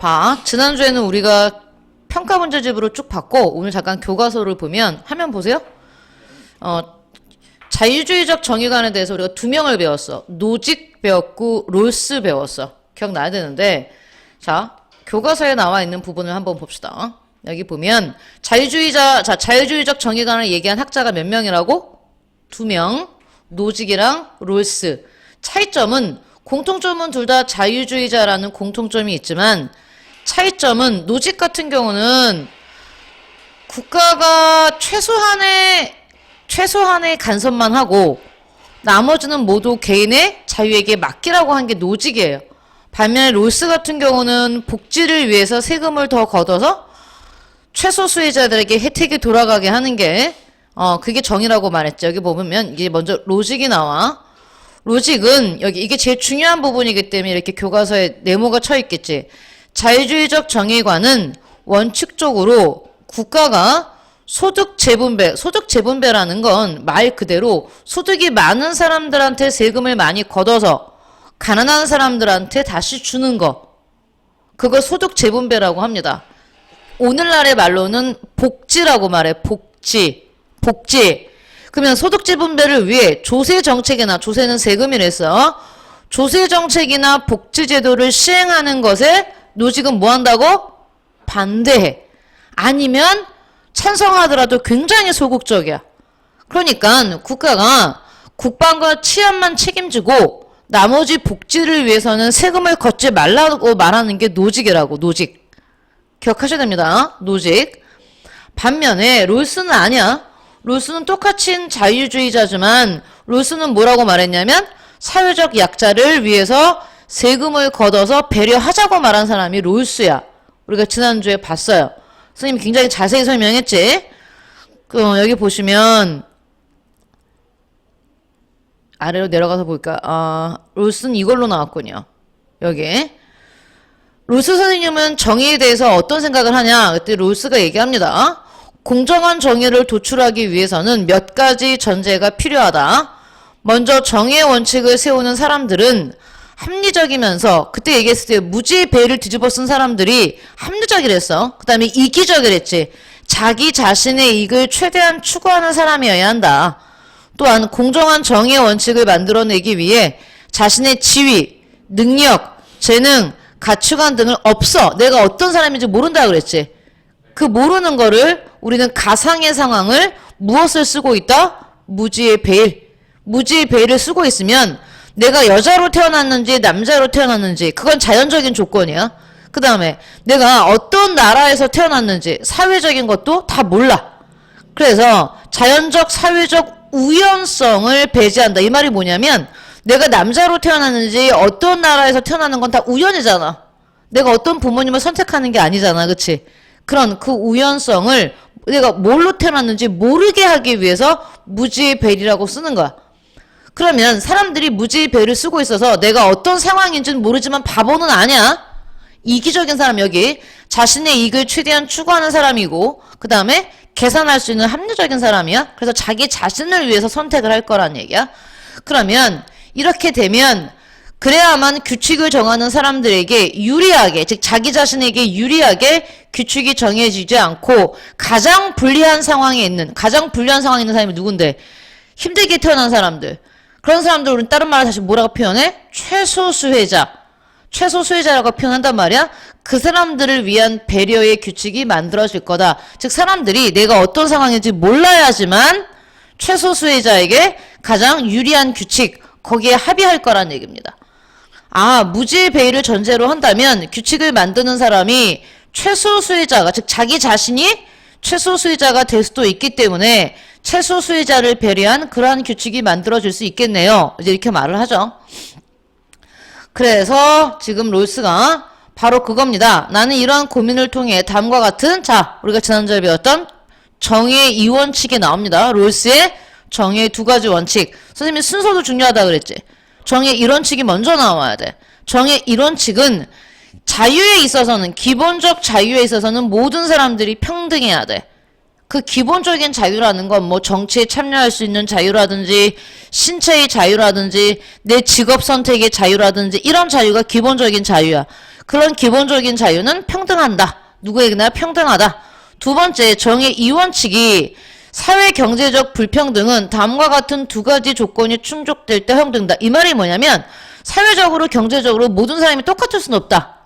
봐. 지난주에는 우리가 평가 문제집으로 쭉 봤고, 오늘 잠깐 교과서를 보면, 화면 보세요. 자유주의적 정의관에 대해서 우리가 두 명을 배웠어. 노직 배웠고, 롤스 배웠어. 기억나야 되는데, 자, 교과서에 나와 있는 부분을 한번 봅시다. 여기 보면, 자유주의적 정의관을 얘기한 학자가 몇 명이라고? 두 명. 노직이랑 롤스. 차이점은, 공통점은 둘 다 자유주의자라는 공통점이 있지만, 차이점은 노직 같은 경우는 국가가 최소한의 간섭만 하고 나머지는 모두 개인의 자유에게 맡기라고 한 게 노직이에요. 반면에 롤스 같은 경우는 복지를 위해서 세금을 더 걷어서 최소 수혜자들에게 혜택이 돌아가게 하는 게 그게 정의라고 말했죠. 여기 보면 이제 먼저 로직이 나와. 로직은 여기 이게 제일 중요한 부분이기 때문에 이렇게 교과서에 네모가 쳐 있겠지. 자유주의적 정의관은 원칙적으로 국가가 소득 재분배라는 건 말 그대로 소득이 많은 사람들한테 세금을 많이 걷어서 가난한 사람들한테 다시 주는 거. 그걸 소득 재분배라고 합니다. 오늘날의 말로는 복지라고 말해. 복지. 그러면 소득 재분배를 위해 조세 정책이나 조세는 세금이랬어. 조세 정책이나 복지 제도를 시행하는 것에 노직은 뭐 한다고? 반대해. 아니면 찬성하더라도 굉장히 소극적이야. 그러니까 국가가 국방과 치안만 책임지고 나머지 복지를 위해서는 세금을 걷지 말라고 말하는 게 노직이라고. 노직. 기억하셔야 됩니다. 노직. 반면에 롤스는 아니야. 롤스는 똑같이 자유주의자지만 롤스는 뭐라고 말했냐면 사회적 약자를 위해서 세금을 걷어서 배려하자고 말한 사람이 롤스야. 우리가 지난주에 봤어요. 선생님이 굉장히 자세히 설명했지. 여기 보시면 아래로 내려가서 볼까. 롤스는 이걸로 나왔군요. 여기 롤스 선생님은 정의에 대해서 어떤 생각을 하냐. 그때 롤스가 얘기합니다. 공정한 정의를 도출하기 위해서는 몇 가지 전제가 필요하다. 먼저 정의의 원칙을 세우는 사람들은 합리적이면서, 그때 얘기했을 때 무지의 배를 뒤집어 쓴 사람들이 합리적이랬어. 그 다음에 이기적이랬지. 자기 자신의 이익을 최대한 추구하는 사람이어야 한다. 또한 공정한 정의의 원칙을 만들어내기 위해 자신의 지위, 능력, 재능, 가치관 등을 없어. 내가 어떤 사람인지 모른다 그랬지. 그 모르는 거를 우리는 가상의 상황을 무엇을 쓰고 있다? 무지의 베일. 무지의 베일을 쓰고 있으면 내가 여자로 태어났는지 남자로 태어났는지 그건 자연적인 조건이야. 그 다음에 내가 어떤 나라에서 태어났는지 사회적인 것도 다 몰라. 그래서 자연적 사회적 우연성을 배제한다. 이 말이 뭐냐면 내가 남자로 태어났는지 어떤 나라에서 태어나는 건 다 우연이잖아. 내가 어떤 부모님을 선택하는 게 아니잖아. 그치? 그런 그 우연성을 내가 뭘로 태어났는지 모르게 하기 위해서 무지의 베일이라고 쓰는 거야. 그러면 사람들이 무지의 배를 쓰고 있어서 내가 어떤 상황인지는 모르지만 바보는 아니야. 이기적인 사람 여기 자신의 이익을 최대한 추구하는 사람이고 그 다음에 계산할 수 있는 합리적인 사람이야. 그래서 자기 자신을 위해서 선택을 할 거란 얘기야. 그러면 이렇게 되면 그래야만 규칙을 정하는 사람들에게 유리하게, 즉 자기 자신에게 유리하게 규칙이 정해지지 않고 가장 불리한 상황에 있는 사람이 누군데? 힘들게 태어난 사람들. 그런 사람들 우리는 다른 말로 다시 뭐라고 표현해? 최소수혜자라고 표현한단 말이야. 그 사람들을 위한 배려의 규칙이 만들어질 거다. 즉 사람들이 내가 어떤 상황인지 몰라야지만 최소수혜자에게 가장 유리한 규칙, 거기에 합의할 거란 얘기입니다. 무지의 배의를 전제로 한다면 규칙을 만드는 사람이 최소수혜자가, 즉 자기 자신이 최소수혜자가 될 수도 있기 때문에 최소수혜자를 배려한 그러한 규칙이 만들어질 수 있겠네요. 이제 이렇게 말을 하죠. 그래서 지금 롤스가 바로 그겁니다. 나는 이러한 고민을 통해 다음과 같은 우리가 지난주에 배웠던 정의의 이원칙이 나옵니다. 롤스의 정의의 두 가지 원칙. 선생님이 순서도 중요하다 그랬지. 정의의 이원칙이 먼저 나와야 돼. 정의의 이원칙은 자유에 있어서는, 기본적 자유에 있어서는 모든 사람들이 평등해야 돼. 그 기본적인 자유라는 건 뭐 정치에 참여할 수 있는 자유라든지 신체의 자유라든지 내 직업 선택의 자유라든지 이런 자유가 기본적인 자유야. 그런 기본적인 자유는 평등한다. 누구에게나 평등하다. 두 번째, 정의 2원칙이 사회 경제적 불평등은 다음과 같은 두 가지 조건이 충족될 때 허용된다. 이 말이 뭐냐면 사회적으로 경제적으로 모든 사람이 똑같을 수는 없다.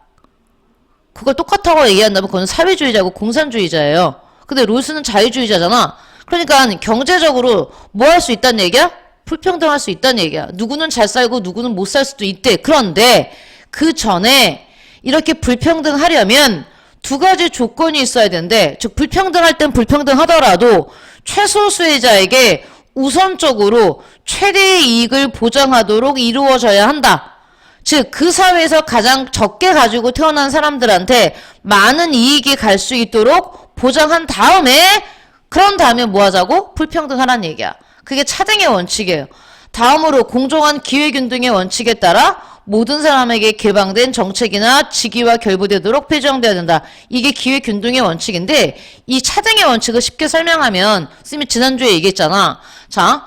그걸 똑같다고 얘기한다면 그건 사회주의자고 공산주의자예요. 근데 롤스는 자유주의자잖아. 그러니까 경제적으로 뭐 할 수 있다는 얘기야? 불평등할 수 있다는 얘기야. 누구는 잘 살고 누구는 못 살 수도 있대. 그런데 그 전에 이렇게 불평등하려면 두 가지 조건이 있어야 되는데, 즉 불평등할 땐 불평등하더라도 최소 수혜자에게 우선적으로 최대의 이익을 보장하도록 이루어져야 한다. 즉 그 사회에서 가장 적게 가지고 태어난 사람들한테 많은 이익이 갈 수 있도록 보장한 다음에, 그런 다음에 뭐 하자고? 불평등하라는 얘기야. 그게 차등의 원칙이에요. 다음으로 공정한 기회균등의 원칙에 따라 모든 사람에게 개방된 정책이나 직위와 결부되도록 배정돼야 된다. 이게 기회균등의 원칙인데, 이 차등의 원칙을 쉽게 설명하면 선생님이 지난주에 얘기했잖아. 자,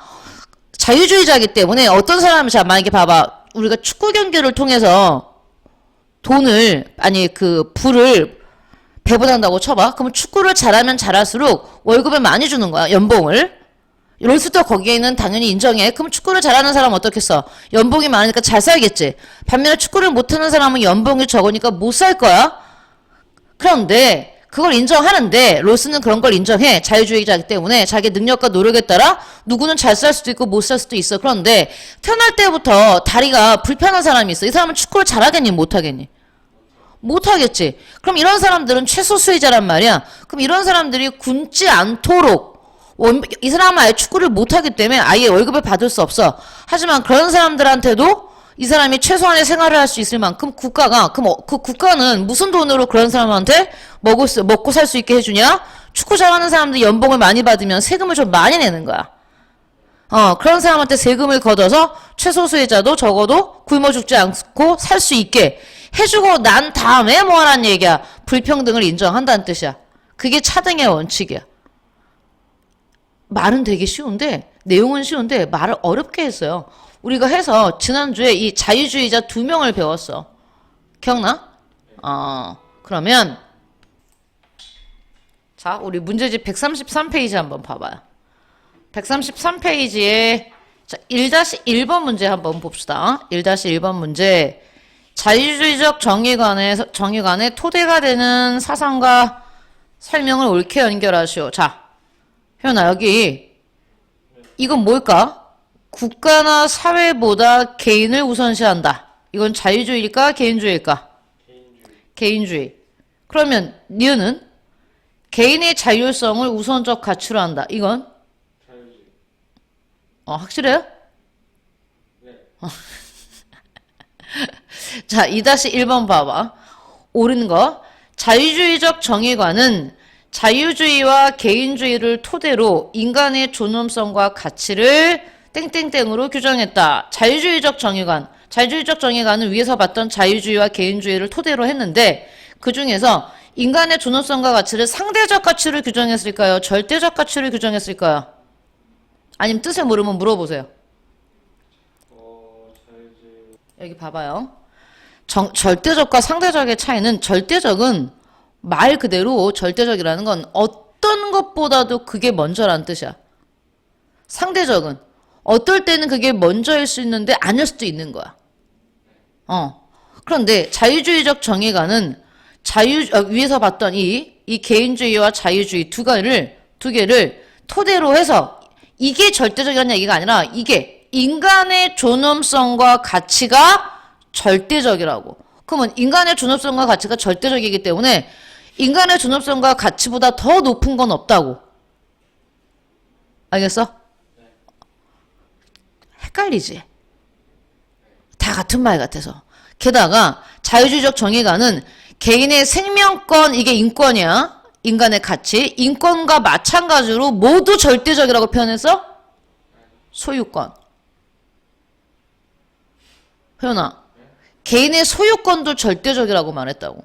자유주의자이기 때문에 어떤 사람이, 자 만약에 봐봐, 우리가 축구 경기를 통해서 돈을, 아니 그 부를 배분한다고 쳐봐. 그럼 축구를 잘하면 잘할수록 월급을 많이 주는 거야. 연봉을. 롤스도 거기에는 당연히 인정해. 그럼 축구를 잘하는 사람은 어떻겠어? 연봉이 많으니까 잘 살겠지. 반면에 축구를 못하는 사람은 연봉이 적으니까 못 살 거야. 그런데 그걸 인정하는데 롤스는 그런 걸 인정해. 자유주의자이기 때문에 자기 능력과 노력에 따라 누구는 잘 살 수도 있고 못 살 수도 있어. 그런데 태어날 때부터 다리가 불편한 사람이 있어. 이 사람은 축구를 잘하겠니? 못하겠니? 못하겠지. 그럼 이런 사람들은 최소 수혜자란 말이야. 그럼 이런 사람들이 굶지 않도록, 이 사람은 아예 축구를 못하기 때문에 아예 월급을 받을 수 없어. 하지만 그런 사람들한테도 이 사람이 최소한의 생활을 할 수 있을 만큼 국가가, 그럼 그 국가는 무슨 돈으로 그런 사람한테 먹고 살 수 있게 해주냐? 축구 잘하는 사람들 연봉을 많이 받으면 세금을 좀 많이 내는 거야. 그런 사람한테 세금을 걷어서 최소 수혜자도 적어도 굶어 죽지 않고 살 수 있게 해주고 난 다음에 뭐 하라는 얘기야? 불평등을 인정한다는 뜻이야. 그게 차등의 원칙이야. 말은 되게 쉬운데, 내용은 쉬운데 말을 어렵게 했어요. 우리가 해서 지난주에 이 자유주의자 2명을 배웠어. 기억나? 그러면 자, 우리 문제집 133페이지 한번 봐봐요. 133페이지에 자, 1-1번 문제 한번 봅시다. 1-1번 문제. 자유주의적 정의관의 토대가 되는 사상과 설명을 옳게 연결하시오. 자, 효연아, 여기 이건 뭘까? 국가나 사회보다 개인을 우선시한다. 이건 자유주의일까? 개인주의일까? 개인주의. 그러면 니은은 개인의 자율성을 우선적 가치로 한다. 이건? 자유주의. 확실해요? 네. 자, 2-1번 봐봐. 옳은 거. 자유주의적 정의관은 자유주의와 개인주의를 토대로 인간의 존엄성과 가치를 땡땡땡으로 규정했다. 자유주의적 정의관은 위에서 봤던 자유주의와 개인주의를 토대로 했는데 그 중에서 인간의 존엄성과 가치를 상대적 가치로 규정했을까요? 절대적 가치로 규정했을까요? 아니면 뜻을 모르면 물어보세요. 여기 봐봐요. 절대적과 상대적의 차이는, 절대적은 말 그대로 절대적이라는 건 어떤 것보다도 그게 먼저라는 뜻이야. 상대적은 어떨 때는 그게 먼저일 수 있는데 아닐 수도 있는 거야. 그런데 자유주의적 정의관은 위에서 봤던 이 개인주의와 자유주의 두 개를 토대로 해서 이게 절대적이라는 얘기가 아니라 이게 인간의 존엄성과 가치가 절대적이라고. 그러면 인간의 존엄성과 가치가 절대적이기 때문에 인간의 존엄성과 가치보다 더 높은 건 없다고. 알겠어? 헷갈리지? 다 같은 말 같아서. 게다가 자유주의적 정의관은 개인의 생명권, 이게 인권이야. 인간의 가치. 인권과 마찬가지로 모두 절대적이라고 표현해서 소유권. 효연아, 개인의 소유권도 절대적이라고 말했다고.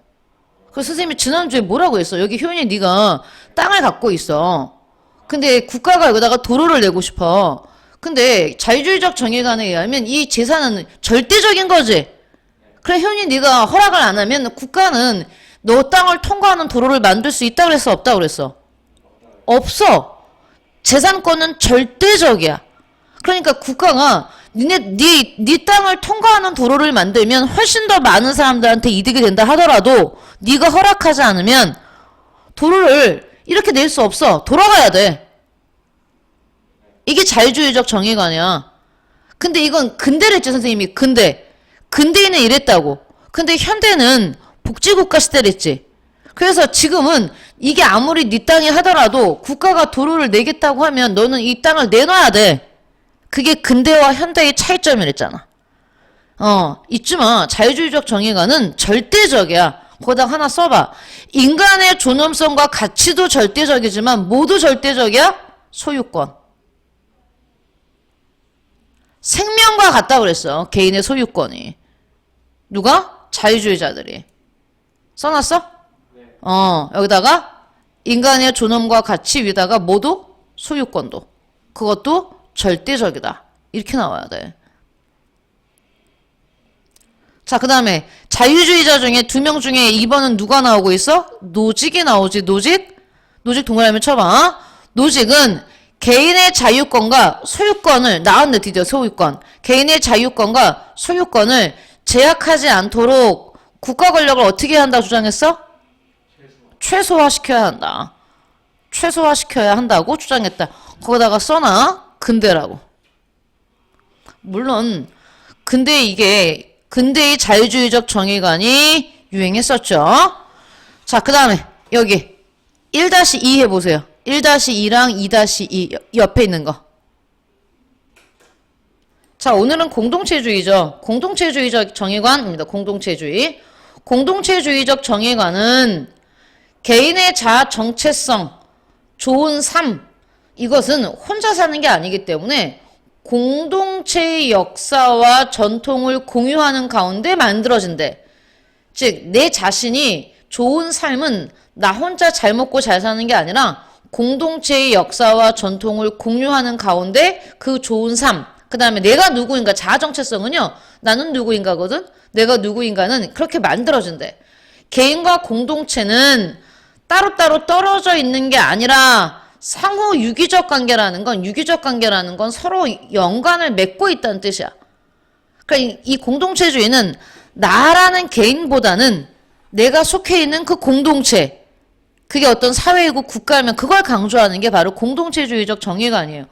그래서 선생님이 지난주에 뭐라고 했어? 여기 효연이 네가 땅을 갖고 있어. 근데 국가가 여기다가 도로를 내고 싶어. 근데 자유주의적 정의관에 의하면 이 재산은 절대적인 거지. 그래, 현이 네가 허락을 안 하면 국가는 너 땅을 통과하는 도로를 만들 수 있다 그랬어, 없다 그랬어? 없어. 재산권은 절대적이야. 그러니까 국가가 네 땅을 통과하는 도로를 만들면 훨씬 더 많은 사람들한테 이득이 된다 하더라도 네가 허락하지 않으면 도로를 이렇게 낼 수 없어. 돌아가야 돼. 이게 자유주의적 정의관이야. 근데 이건 근대를 했죠, 선생님이. 근대인은 이랬다고. 근데 현대는 복지국가 시대를 했지. 그래서 지금은 이게 아무리 네 땅이 하더라도 국가가 도로를 내겠다고 하면 너는 이 땅을 내놔야 돼. 그게 근대와 현대의 차이점이랬잖아. 잊지 마. 자유주의적 정의관은 절대적이야. 거기다 하나 써봐. 인간의 존엄성과 가치도 절대적이지만 모두 절대적이야? 소유권. 생명과 같다 그랬어. 개인의 소유권이. 누가? 자유주의자들이. 써놨어? 여기다가 인간의 존엄과 가치 위에다가 모두 소유권도. 그것도 절대적이다. 이렇게 나와야 돼. 자, 그 다음에 자유주의자 중에 2명 중에 2번은 누가 나오고 있어? 노직이 나오지. 노직 동그라미 쳐봐. 노직은 개인의 자유권과 소유권을 나왔네. 드디어 소유권. 개인의 자유권과 소유권을 제약하지 않도록 국가 권력을 어떻게 한다 주장했어? 최소화시켜야 한다. 최소화시켜야 한다고 주장했다. 거기다가 써놔. 근대라고. 물론 근대의 자유주의적 정의관이 유행했었죠. 자, 그 다음에 여기 1-2 해보세요. 1-2랑 2-2 옆에 있는 거. 자, 오늘은 공동체주의죠. 공동체주의적 정의관입니다. 공동체주의적 정의관은 개인의 자아 정체성, 좋은 삶, 이것은 혼자 사는 게 아니기 때문에 공동체의 역사와 전통을 공유하는 가운데 만들어진대. 즉, 내 자신이 좋은 삶은 나 혼자 잘 먹고 잘 사는 게 아니라 공동체의 역사와 전통을 공유하는 가운데 그 좋은 삶, 그 다음에 내가 누구인가, 자아 정체성은요, 나는 누구인가거든? 내가 누구인가는 그렇게 만들어진대. 개인과 공동체는 따로따로 떨어져 있는 게 아니라 상호 유기적 관계라는 건 서로 연관을 맺고 있다는 뜻이야. 그러니까 이 공동체주의는 나라는 개인보다는 내가 속해 있는 그 공동체, 그게 어떤 사회이고 국가면 그걸 강조하는 게 바로 공동체주의적 정의관이에요.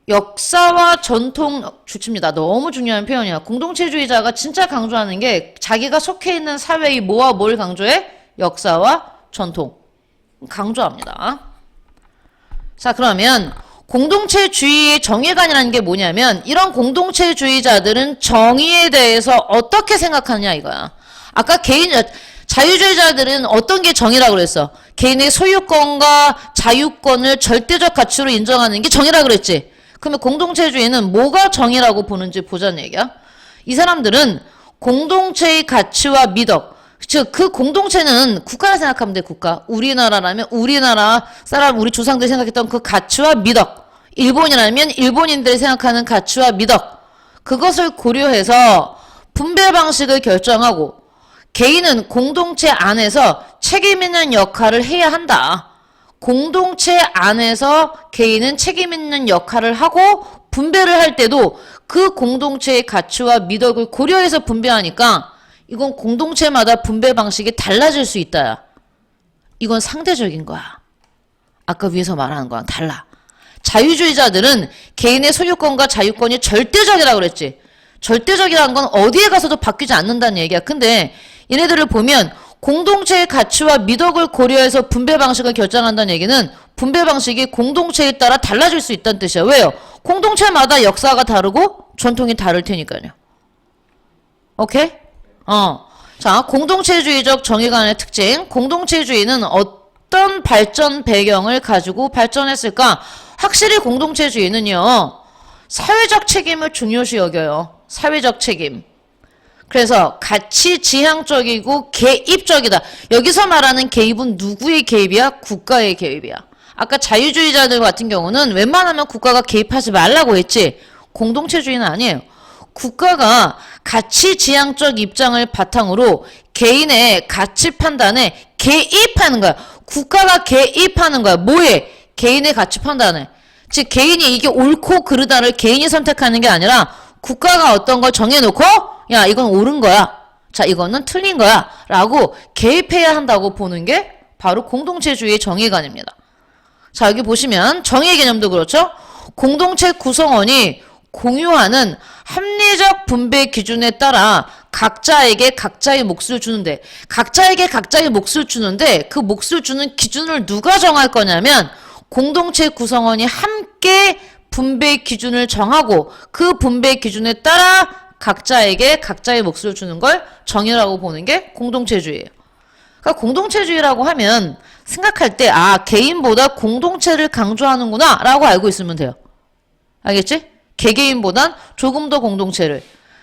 역사와 전통 좋습니다. 너무 중요한 표현이야. 공동체주의자가 진짜 강조하는 게 자기가 속해 있는 사회의 뭐와 뭘 강조해? 역사와 전통. 강조합니다. 자, 그러면 공동체주의의 정의관이라는 게 뭐냐면 이런 공동체주의자들은 정의에 대해서 어떻게 생각하느냐 이거야. 아까 자유주의자들은 어떤 게 정의라고 그랬어? 개인의 소유권과 자유권을 절대적 가치로 인정하는 게 정의라고 그랬지. 그러면 공동체주의는 뭐가 정의라고 보는지 보자는 얘기야. 이 사람들은 공동체의 가치와 미덕, 즉 그 공동체는 국가를 생각하면 돼. 국가. 우리나라라면 우리나라 사람, 우리 조상들이 생각했던 그 가치와 미덕, 일본이라면 일본인들이 생각하는 가치와 미덕, 그것을 고려해서 분배 방식을 결정하고 개인은 공동체 안에서 책임 있는 역할을 해야 한다. 공동체 안에서 개인은 책임 있는 역할을 하고 분배를 할 때도 그 공동체의 가치와 미덕을 고려해서 분배하니까 이건 공동체마다 분배 방식이 달라질 수 있다. 이건 상대적인 거야. 아까 위에서 말하는 거랑 달라. 자유주의자들은 개인의 소유권과 자유권이 절대적이라고 그랬지. 절대적이라는 건 어디에 가서도 바뀌지 않는다는 얘기야. 근데 얘네들을 보면 공동체의 가치와 미덕을 고려해서 분배 방식을 결정한다는 얘기는 분배 방식이 공동체에 따라 달라질 수 있다는 뜻이야. 왜요? 공동체마다 역사가 다르고 전통이 다를 테니까요. 오케이? 자, 공동체주의적 정의관의 특징. 공동체주의는 어떤 발전 배경을 가지고 발전했을까? 확실히 공동체주의는요, 사회적 책임을 중요시 여겨요. 사회적 책임. 그래서 가치 지향적이고 개입적이다. 여기서 말하는 개입은 누구의 개입이야? 국가의 개입이야. 아까 자유주의자들 같은 경우는 웬만하면 국가가 개입하지 말라고 했지. 공동체주의는 아니에요. 국가가 가치지향적 입장을 바탕으로 개인의 가치 판단에 개입하는 거야. 국가가 개입하는 거야. 뭐에? 개인의 가치 판단에. 즉 개인이 이게 옳고 그르다를 개인이 선택하는 게 아니라 국가가 어떤 걸 정해놓고 야 이건 옳은 거야. 자 이거는 틀린 거야. 라고 개입해야 한다고 보는 게 바로 공동체주의의 정의관입니다. 자 여기 보시면 정의 개념도 그렇죠. 공동체 구성원이 공유하는 합리적 분배 기준에 따라 각자에게 각자의 몫을 주는데 각자에게 각자의 몫을 주는데 그 몫을 주는 기준을 누가 정할 거냐면 공동체 구성원이 함께 분배 기준을 정하고 그 분배 기준에 따라 각자에게 각자의 몫을 주는 걸 정의라고 보는 게 공동체주의예요. 그러니까 공동체주의라고 하면 생각할 때 아 개인보다 공동체를 강조하는구나 라고 알고 있으면 돼요. 알겠지? 개개인보단 조금 더 공동체를.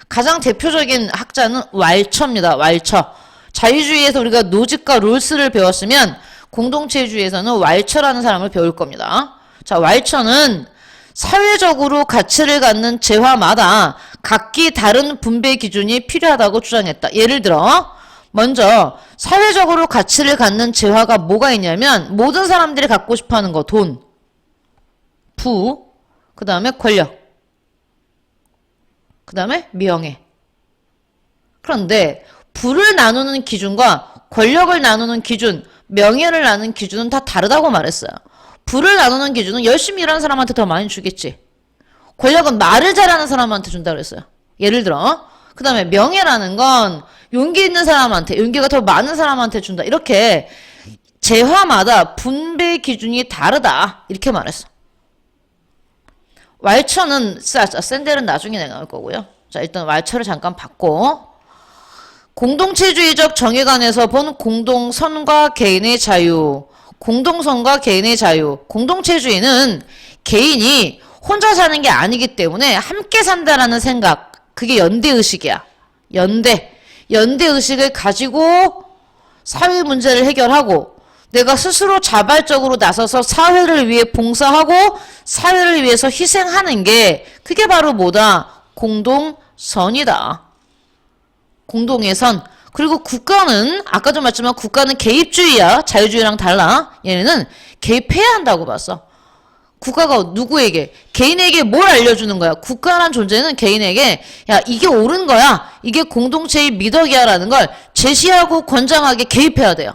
가장 대표적인 학자는 왈처입니다. 왈처. 자유주의에서 우리가 노직과 롤스를 배웠으면 공동체주의에서는 왈처라는 사람을 배울 겁니다. 자, 왈처는 사회적으로 가치를 갖는 재화마다 각기 다른 분배 기준이 필요하다고 주장했다. 예를 들어 먼저 사회적으로 가치를 갖는 재화가 뭐가 있냐면 모든 사람들이 갖고 싶어하는 거 돈, 부, 그 다음에 권력, 그 다음에 명예. 그런데 부를 나누는 기준과 권력을 나누는 기준, 명예를 나누는 기준은 다 다르다고 말했어요. 부를 나누는 기준은 열심히 일하는 사람한테 더 많이 주겠지. 권력은 말을 잘하는 사람한테 준다 그랬어요. 예를 들어 그 다음에 명예라는 건 용기 있는 사람한테, 용기가 더 많은 사람한테 준다. 이렇게 재화마다 분배 기준이 다르다. 이렇게 말했어. 왈처는 샌델은 나중에 내가 할 거고요. 자 일단 왈처를 잠깐 받고 공동체주의적 정의관에서 본 공동선과 개인의 자유. 공동선과 개인의 자유. 공동체주의는 개인이 혼자 사는 게 아니기 때문에 함께 산다라는 생각. 그게 연대의식이야. 연대의식을 가지고 사회 문제를 해결하고 내가 스스로 자발적으로 나서서 사회를 위해 봉사하고 사회를 위해서 희생하는 게 그게 바로 뭐다? 공동선이다. 공동의 선. 그리고 국가는 아까도 말했지만 국가는 개입주의야. 자유주의랑 달라. 얘네는 개입해야 한다고 봤어. 국가가 누구에게? 개인에게 뭘 알려주는 거야? 국가란 존재는 개인에게 야 이게 옳은 거야. 이게 공동체의 미덕이야 라는 걸 제시하고 권장하게 개입해야 돼요.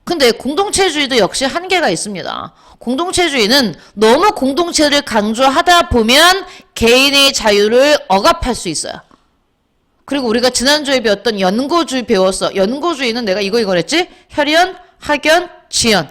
근데 공동체주의도 역시 한계가 있습니다. 공동체주의는 너무 공동체를 강조하다 보면 개인의 자유를 억압할 수 있어요. 그리고 우리가 지난주에 배웠던 연고주의 배웠어. 연고주의는 내가 이거 그랬지? 혈연, 학연, 지연.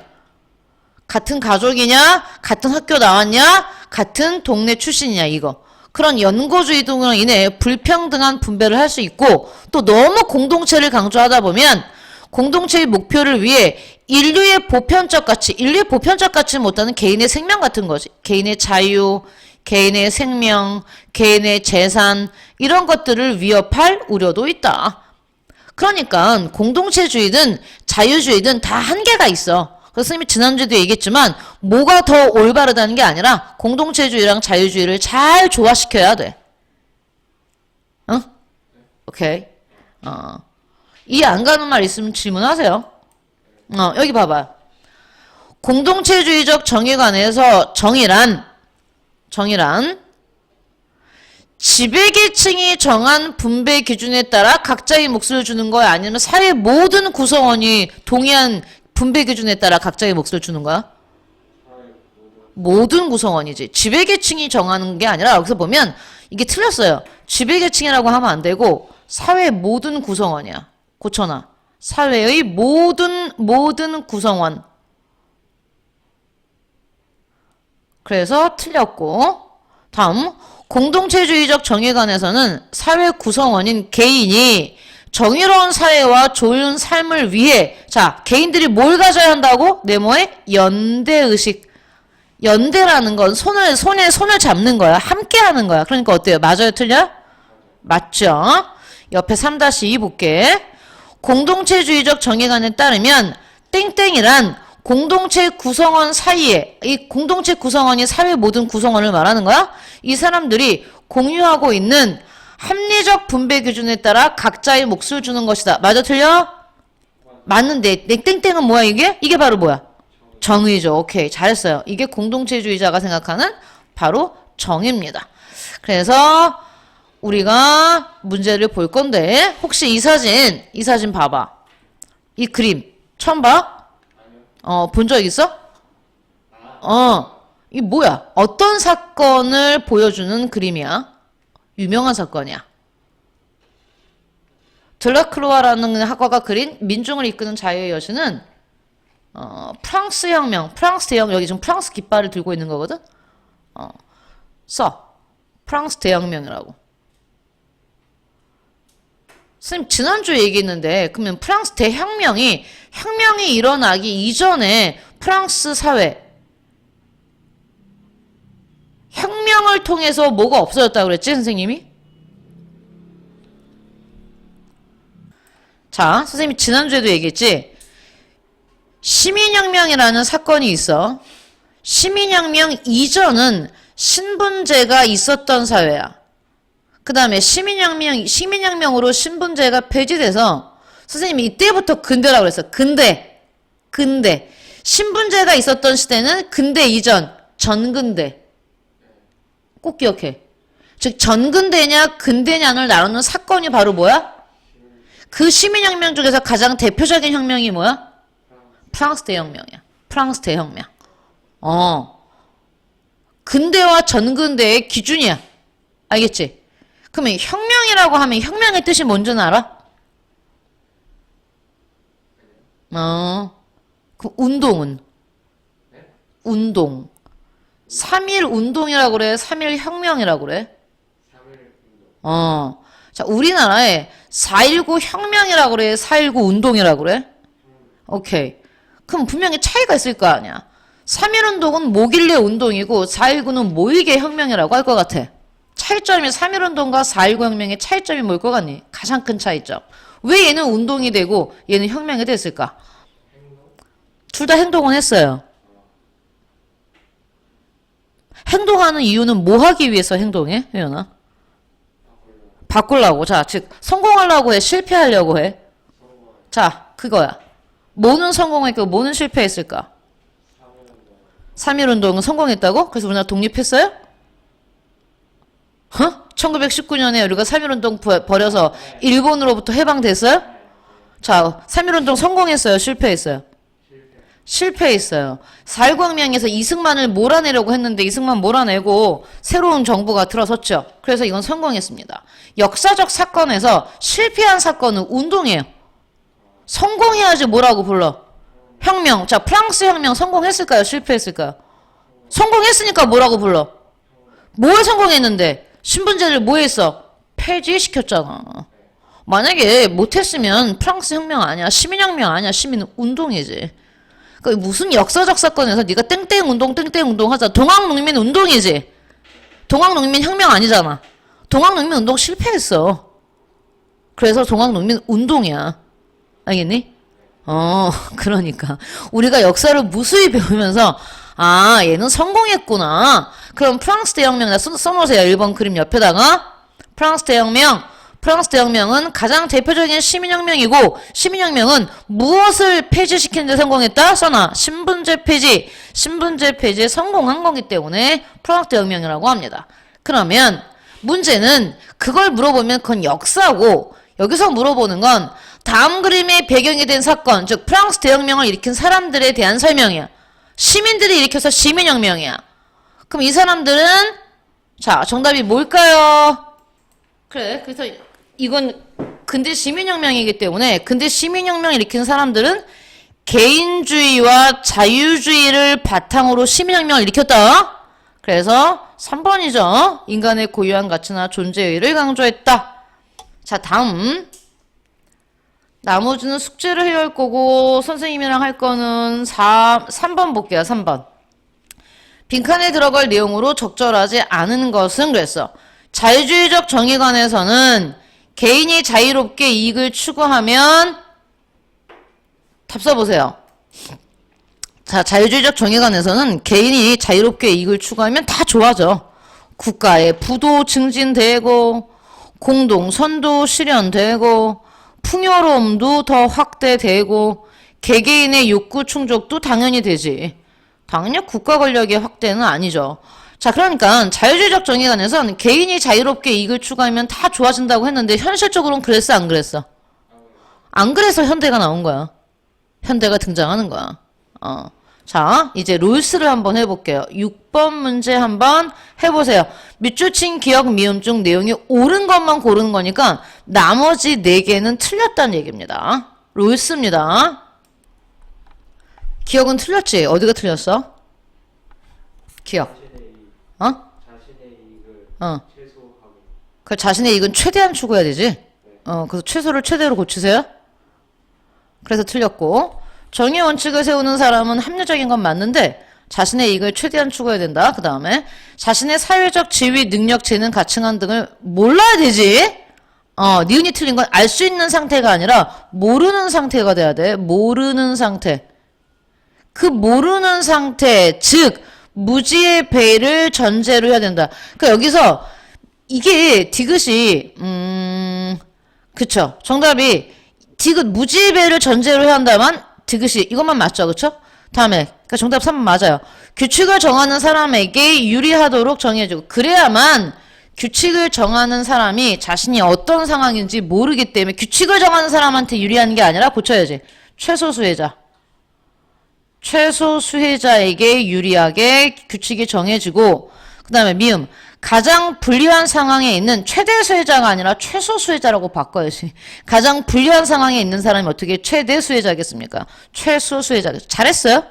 같은 가족이냐? 같은 학교 나왔냐? 같은 동네 출신이냐? 이거. 그런 연고주의 등으로 인해 불평등한 분배를 할 수 있고 또 너무 공동체를 강조하다 보면 공동체의 목표를 위해 인류의 보편적 가치 못하는 개인의 생명 같은 거지. 개인의 자유, 개인의 생명, 개인의 재산 이런 것들을 위협할 우려도 있다. 그러니까 공동체주의든 자유주의든 다 한계가 있어. 그래서 선생님이 지난주에도 얘기했지만 뭐가 더 올바르다는 게 아니라 공동체주의랑 자유주의를 잘 조화시켜야 돼. 응? 오케이. 이해 안 가는 말 있으면 질문하세요. 여기 봐봐. 공동체주의적 정의관에서 정의란 지배계층이 정한 분배 기준에 따라 각자의 몫을 주는 거야? 아니면 사회 모든 구성원이 동의한 분배 기준에 따라 각자의 몫을 주는 거야? 모든 구성원이지. 지배계층이 정하는 게 아니라 여기서 보면 이게 틀렸어요. 지배계층이라고 하면 안 되고 사회 모든 구성원이야. 고쳐놔. 사회의 모든 구성원. 그래서 틀렸고 다음 공동체주의적 정의관에서는 사회 구성원인 개인이 정의로운 사회와 좋은 삶을 위해 자 개인들이 뭘 가져야 한다고? 네모의 연대의식. 연대라는 건 손을 잡는 거야. 함께 하는 거야. 그러니까 어때요? 맞아요? 틀려? 맞죠? 옆에 3-2 볼게. 공동체주의적 정의관에 따르면 땡땡이란 공동체 구성원 사이에, 이 공동체 구성원이 사회 모든 구성원을 말하는 거야? 이 사람들이 공유하고 있는 합리적 분배 기준에 따라 각자의 몫을 주는 것이다. 맞아, 틀려? 맞는데, 땡땡은 뭐야, 이게? 이게 바로 뭐야? 정의죠. 오케이. 잘했어요. 이게 공동체주의자가 생각하는 바로 정의입니다. 그래서 우리가 문제를 볼 건데, 혹시 이 사진 봐봐. 이 그림, 처음 봐? 본 적 있어? 이 뭐야? 어떤 사건을 보여주는 그림이야? 유명한 사건이야. 들라크루아라는 학과가 그린 민중을 이끄는 자유의 여신은 프랑스 혁명, 프랑스 대혁명, 여기 지금 프랑스 깃발을 들고 있는 거거든? 프랑스 대혁명이라고. 선생님, 지난주에 얘기했는데, 그러면 프랑스 대혁명이, 혁명이 일어나기 이전에 프랑스 사회, 혁명을 통해서 뭐가 없어졌다고 그랬지, 선생님이? 자, 선생님이 지난주에도 얘기했지? 시민혁명이라는 사건이 있어. 시민혁명 이전은 신분제가 있었던 사회야. 그 다음에 시민혁명으로 신분제가 폐지돼서, 선생님이 이때부터 근대라고 그랬어. 근대. 신분제가 있었던 시대는 근대 이전, 전근대. 꼭 기억해. 즉, 전근대냐, 근대냐를 나누는 사건이 바로 뭐야? 그 시민혁명 중에서 가장 대표적인 혁명이 뭐야? 프랑스 대혁명이야. 프랑스 대혁명. 근대와 전근대의 기준이야. 알겠지? 그러면 혁명이라고 하면 혁명의 뜻이 뭔지는 알아? 그 운동은? 운동. 3.1 운동이라고 그래? 3.1 혁명이라고 그래? 자, 우리나라에 4.19 혁명이라고 그래? 4.19 운동이라고 그래? 오케이. 그럼 분명히 차이가 있을 거 아니야. 3.1 운동은 뭐길래 운동이고 4.19는 뭐이게 혁명이라고 할 것 같아. 차이점이 3.1 운동과 4.19 혁명의 차이점이 뭘 것 같니? 가장 큰 차이점. 왜 얘는 운동이 되고 얘는 혁명이 됐을까? 둘 다 행동은 했어요. 행동하는 이유는 뭐 하기 위해서 행동해? 혜연아? 바꾸려고. 자, 즉 성공하려고 해? 실패하려고 해? 자, 그거야. 뭐는 성공했고 뭐는 실패했을까? 3.1 운동은 성공했다고? 그래서 우리나라 독립했어요? 1919년에 우리가 3.1 운동 벌여서 일본으로부터 해방됐어요? 자, 3.1 운동 성공했어요? 실패했어요? 실패했어요. 4.19 혁명에서 이승만을 몰아내려고 했는데 이승만 몰아내고 새로운 정부가 들어섰죠. 그래서 이건 성공했습니다. 역사적 사건에서 실패한 사건은 운동이에요. 성공해야지 뭐라고 불러? 혁명. 자, 프랑스 혁명 성공했을까요? 실패했을까요? 성공했으니까 뭐라고 불러? 뭐에 성공했는데? 신분제를 뭐 했어? 폐지시켰잖아. 만약에 못했으면 프랑스 혁명 아니야. 시민혁명 아니야. 시민 운동이지. 그 무슨 역사적 사건에서 네가 땡땡 운동 하자. 동학농민 운동이지. 동학농민 혁명 아니잖아. 동학농민 운동 실패했어. 그래서 동학농민 운동이야. 알겠니? 그러니까 우리가 역사를 무수히 배우면서 얘는 성공했구나. 그럼 프랑스 대혁명 써놓으세요. 1번 그림 옆에다가 프랑스 대혁명은 가장 대표적인 시민혁명이고 시민혁명은 무엇을 폐지시키는 데 성공했다? 써놔. 신분제 폐지에 성공한 거기 때문에 프랑스 대혁명이라고 합니다. 그러면 문제는 그걸 물어보면 그건 역사고 여기서 물어보는 건 다음 그림의 배경이 된 사건, 즉 프랑스 대혁명을 일으킨 사람들에 대한 설명이야. 시민들이 일으켜서 시민혁명이야. 그럼 이 사람들은 자, 정답이 뭘까요? 그래, 그래서 이건 근대 시민혁명이기 때문에 근대 시민혁명을 일으킨 사람들은 개인주의와 자유주의를 바탕으로 시민혁명을 일으켰다. 그래서 3번이죠. 인간의 고유한 가치나 존재의를 강조했다. 자, 다음. 나머지는 숙제를 해야 할 거고 선생님이랑 할 거는 3번 볼게요. 3번. 빈칸에 들어갈 내용으로 적절하지 않은 것은 그랬어. 자유주의적 정의관에서는 개인이 자유롭게 이익을 추구하면 답 써보세요. 자, 자유주의적 정의관에서는 개인이 자유롭게 이익을 추구하면 다 좋아져. 국가의 부도 증진되고, 공동선도 실현되고, 풍요로움도 더 확대되고, 개개인의 욕구 충족도 당연히 되지. 당연히 국가 권력의 확대는 아니죠. 자, 그러니까 자유주의적 정의관에서는 개인이 자유롭게 이익을 추구하면 다 좋아진다고 했는데 현실적으로는 그랬어, 안 그랬어? 안 그래서 현대가 나온 거야. 현대가 등장하는 거야. 자, 이제 롤스를 한번 해볼게요. 6번 문제 한번 해보세요. 밑줄 친 기억, 미음 중 내용이 옳은 것만 고르는 거니까 나머지 4개는 틀렸다는 얘기입니다. 롤스입니다. 기억은 틀렸지? 어디가 틀렸어? 기억. 자신의 이익을 최소화하고. 그 자신의 이익은 최대한 추구해야 되지? 그래서 최소를 최대로 고치세요? 그래서 틀렸고. 정의 원칙을 세우는 사람은 합리적인 건 맞는데 자신의 이익을 최대한 추구해야 된다. 그 다음에 자신의 사회적 지위, 능력, 재능, 가치관 등을 몰라야 되지. 니은이 틀린 건 알 수 있는 상태가 아니라 모르는 상태가 돼야 돼. 모르는 상태. 그 모르는 상태, 즉 무지의 배를 전제로 해야 된다. 그러니까 여기서 이게 디귿이 그쵸. 정답이 디귿 무지의 배를 전제로 해야 한다만 디귿이 이것만 맞죠. 그쵸? 다음에 그러니까 정답 3번 맞아요. 규칙을 정하는 사람에게 유리하도록 정해주고 그래야만 규칙을 정하는 사람이 자신이 어떤 상황인지 모르기 때문에 규칙을 정하는 사람한테 유리한 게 아니라 고쳐야지. 최소 수혜자. 최소 수혜자에게 유리하게 규칙이 정해지고 그 다음에 미음 가장 불리한 상황에 있는 최대 수혜자가 아니라 최소 수혜자라고 바꿔야지. 가장 불리한 상황에 있는 사람이 어떻게 최대 수혜자겠습니까? 최소 수혜자. 잘했어요?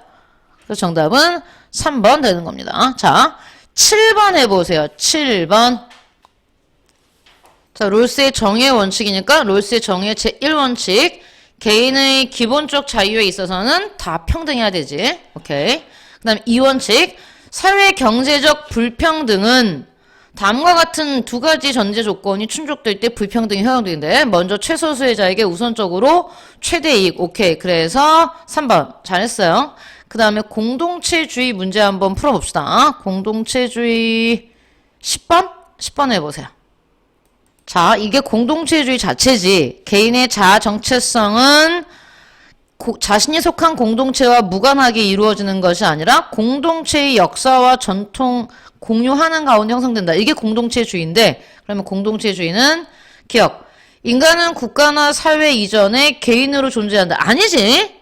그래서 정답은 3번 되는 겁니다. 자, 7번 해보세요. 7번. 자, 롤스의 정의의 원칙이니까 롤스의 정의의 제1원칙. 개인의 기본적 자유에 있어서는 다 평등해야 되지. 오케이. 그 다음에 2원칙. 사회 경제적 불평등은 다음과 같은 두 가지 전제 조건이 충족될 때 불평등이 허용되는데 먼저 최소 수혜자에게 우선적으로 최대 이익. 오케이. 그래서 3번. 잘했어요. 그 다음에 공동체주의 문제 한번 풀어봅시다. 공동체주의 10번? 10번 해보세요. 자, 이게 공동체주의 자체지. 개인의 자아 정체성은 자신이 속한 공동체와 무관하게 이루어지는 것이 아니라 공동체의 역사와 전통 공유하는 가운데 형성된다. 이게 공동체주의인데 그러면 공동체주의는 기억. 인간은 국가나 사회 이전에 개인으로 존재한다. 아니지.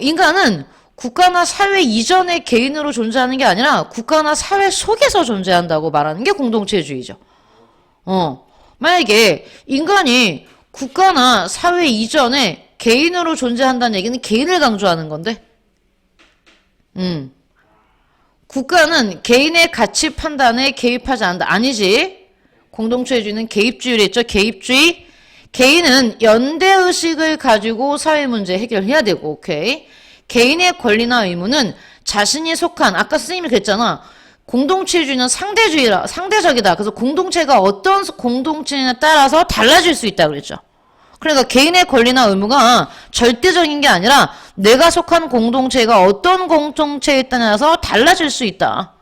인간은 국가나 사회 이전에 개인으로 존재하는 게 아니라 국가나 사회 속에서 존재한다고 말하는 게 공동체주의죠. 만약에 인간이 국가나 사회 이전에 개인으로 존재한다는 얘기는 개인을 강조하는 건데, 국가는 개인의 가치 판단에 개입하지 않는다. 아니지. 공동체주의는 개입주의를 했죠. 개입주의. 개인은 연대의식을 가지고 사회 문제 해결해야 되고, 오케이. 개인의 권리나 의무는 자신이 속한, 아까 스님이 그랬잖아. 공동체주의는 상대적이다. 그래서 공동체가 어떤 공동체에 따라서 달라질 수 있다 그랬죠. 그러니까 개인의 권리나 의무가 절대적인 게 아니라 내가 속한 공동체가 어떤 공동체에 따라서 달라질 수 있다.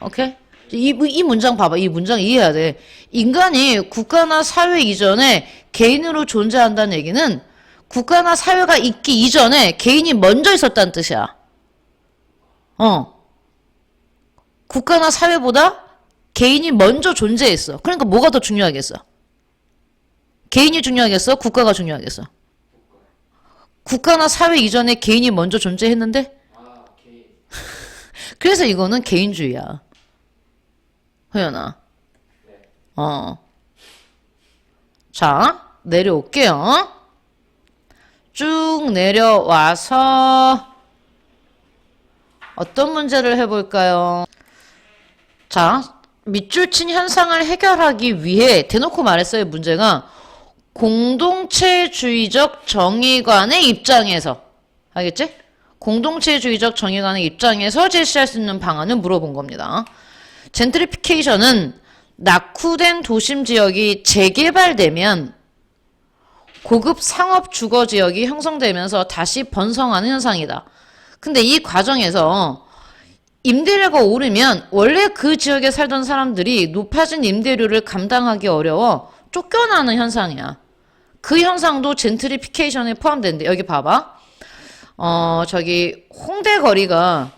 오케이? 이 문장 봐봐. 이 문장 이해해야 돼. 인간이 국가나 사회 이전에 개인으로 존재한다는 얘기는 국가나 사회가 있기 이전에 개인이 먼저 있었다는 뜻이야. 국가나 사회보다 개인이 먼저 존재했어. 그러니까 뭐가 더 중요하겠어? 개인이 중요하겠어? 국가가 중요하겠어? 국가나 사회 이전에 개인이 먼저 존재했는데? 개인. 그래서 이거는 개인주의야. 허연아. 네. 자, 내려올게요. 쭉 내려와서 어떤 문제를 해볼까요? 자, 밑줄 친 현상을 해결하기 위해 대놓고 말했어요. 문제가 공동체주의적 정의관의 입장에서 알겠지? 공동체주의적 정의관의 입장에서 제시할 수 있는 방안을 물어본 겁니다. 젠트리피케이션은 낙후된 도심 지역이 재개발되면 고급 상업 주거 지역이 형성되면서 다시 번성하는 현상이다. 근데 이 과정에서 임대료가 오르면 원래 그 지역에 살던 사람들이 높아진 임대료를 감당하기 어려워 쫓겨나는 현상이야. 그 현상도 젠트리피케이션에 포함되는데 여기 봐봐. 저기 홍대 거리가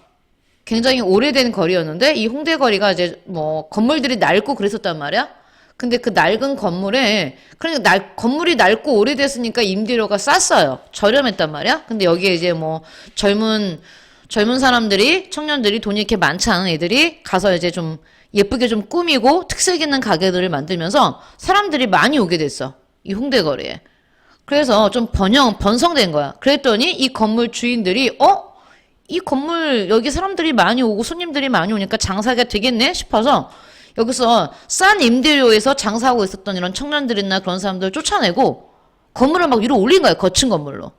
굉장히 오래된 거리였는데 이 홍대 거리가 이제 뭐 건물들이 낡고 그랬었단 말이야. 근데 그 낡은 건물에 그러니까 건물이 낡고 오래됐으니까 임대료가 쌌어요. 저렴했단 말이야. 근데 여기에 이제 뭐 젊은 사람들이 청년들이 돈이 이렇게 많지 않은 애들이 가서 이제 좀 예쁘게 좀 꾸미고 특색 있는 가게들을 만들면서 사람들이 많이 오게 됐어. 이 홍대 거리에. 그래서 좀 번성된 거야. 그랬더니 이 건물 주인들이 이 건물 여기 사람들이 많이 오고 손님들이 많이 오니까 장사가 되겠네 싶어서 여기서 싼 임대료에서 장사하고 있었던 이런 청년들이나 그런 사람들을 쫓아내고 건물을 막 위로 올린 거야. 거친 건물로.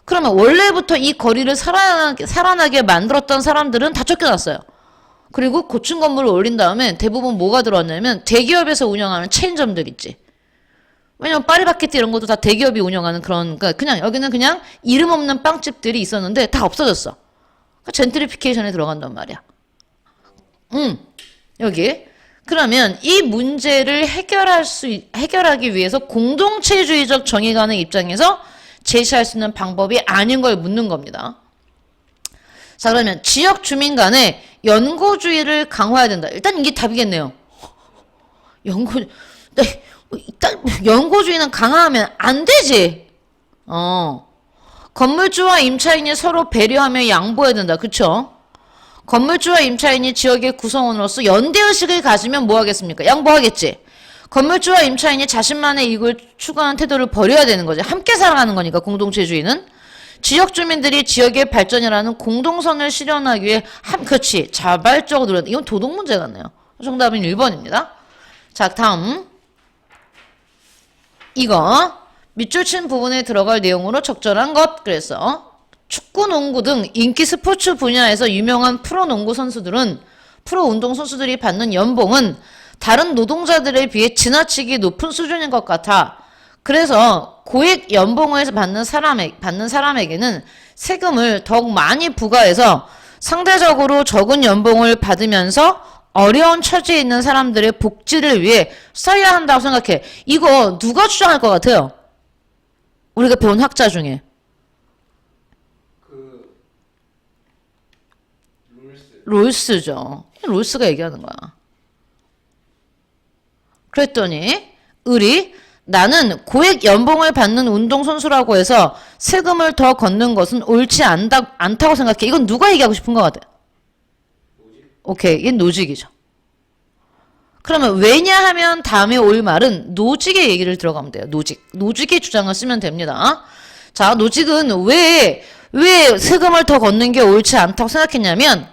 그러면 원래부터 이 거리를 살아나게 만들었던 사람들은 다 쫓겨났어요. 그리고 고층 건물을 올린 다음에 대부분 뭐가 들어왔냐면 대기업에서 운영하는 체인점들 있지. 왜냐면 파리바게뜨 이런 것도 다 대기업이 운영하는 그런, 그러니까 그냥 여기는 그냥 이름 없는 빵집들이 있었는데 다 없어졌어. 그러니까 젠트리피케이션에 들어간단 말이야. 여기. 그러면 이 문제를 해결하기 위해서 공동체주의적 정의관의 입장에서 제시할 수 있는 방법이 아닌 걸 묻는 겁니다. 자, 그러면 지역 주민 간의 연고주의를 강화해야 된다. 일단 이게 답이겠네요. 일단 연고주의는 강화하면 안 되지. 건물주와 임차인이 서로 배려하며 양보해야 된다. 그쵸? 건물주와 임차인이 지역의 구성원으로서 연대의식을 가지면 뭐 하겠습니까? 양보하겠지. 건물주와 임차인이 자신만의 이익을 추구하는 태도를 버려야 되는 거지. 함께 살아가는 거니까 공동체주의는. 지역 주민들이 지역의 발전이라는 공동선을 실현하기 위해 그렇지. 자발적으로 노력. 이건 도덕 문제 같네요. 정답은 1번입니다. 자, 다음. 이거 밑줄 친 부분에 들어갈 내용으로 적절한 것. 그래서 축구, 농구 등 인기 스포츠 분야에서 유명한 프로농구 선수들은 프로 운동 선수들이 받는 연봉은 다른 노동자들에 비해 지나치게 높은 수준인 것 같아. 그래서 고액 연봉을 받는 사람에게는 세금을 더욱 많이 부과해서 상대적으로 적은 연봉을 받으면서 어려운 처지에 있는 사람들의 복지를 위해 써야 한다고 생각해. 이거 누가 주장할 것 같아요? 우리가 배운 학자 중에. 롤스죠. 롤스가 얘기하는 거야. 그랬더니 나는 고액 연봉을 받는 운동선수라고 해서 세금을 더 걷는 것은 옳지 않다고 생각해. 이건 누가 얘기하고 싶은 것 같아? 오케이. 이건 노직이죠. 그러면 왜냐하면 다음에 올 말은 노직의 얘기를 들어가면 돼요. 노직의 주장을 쓰면 됩니다. 자, 노직은 왜 세금을 더 걷는 게 옳지 않다고 생각했냐면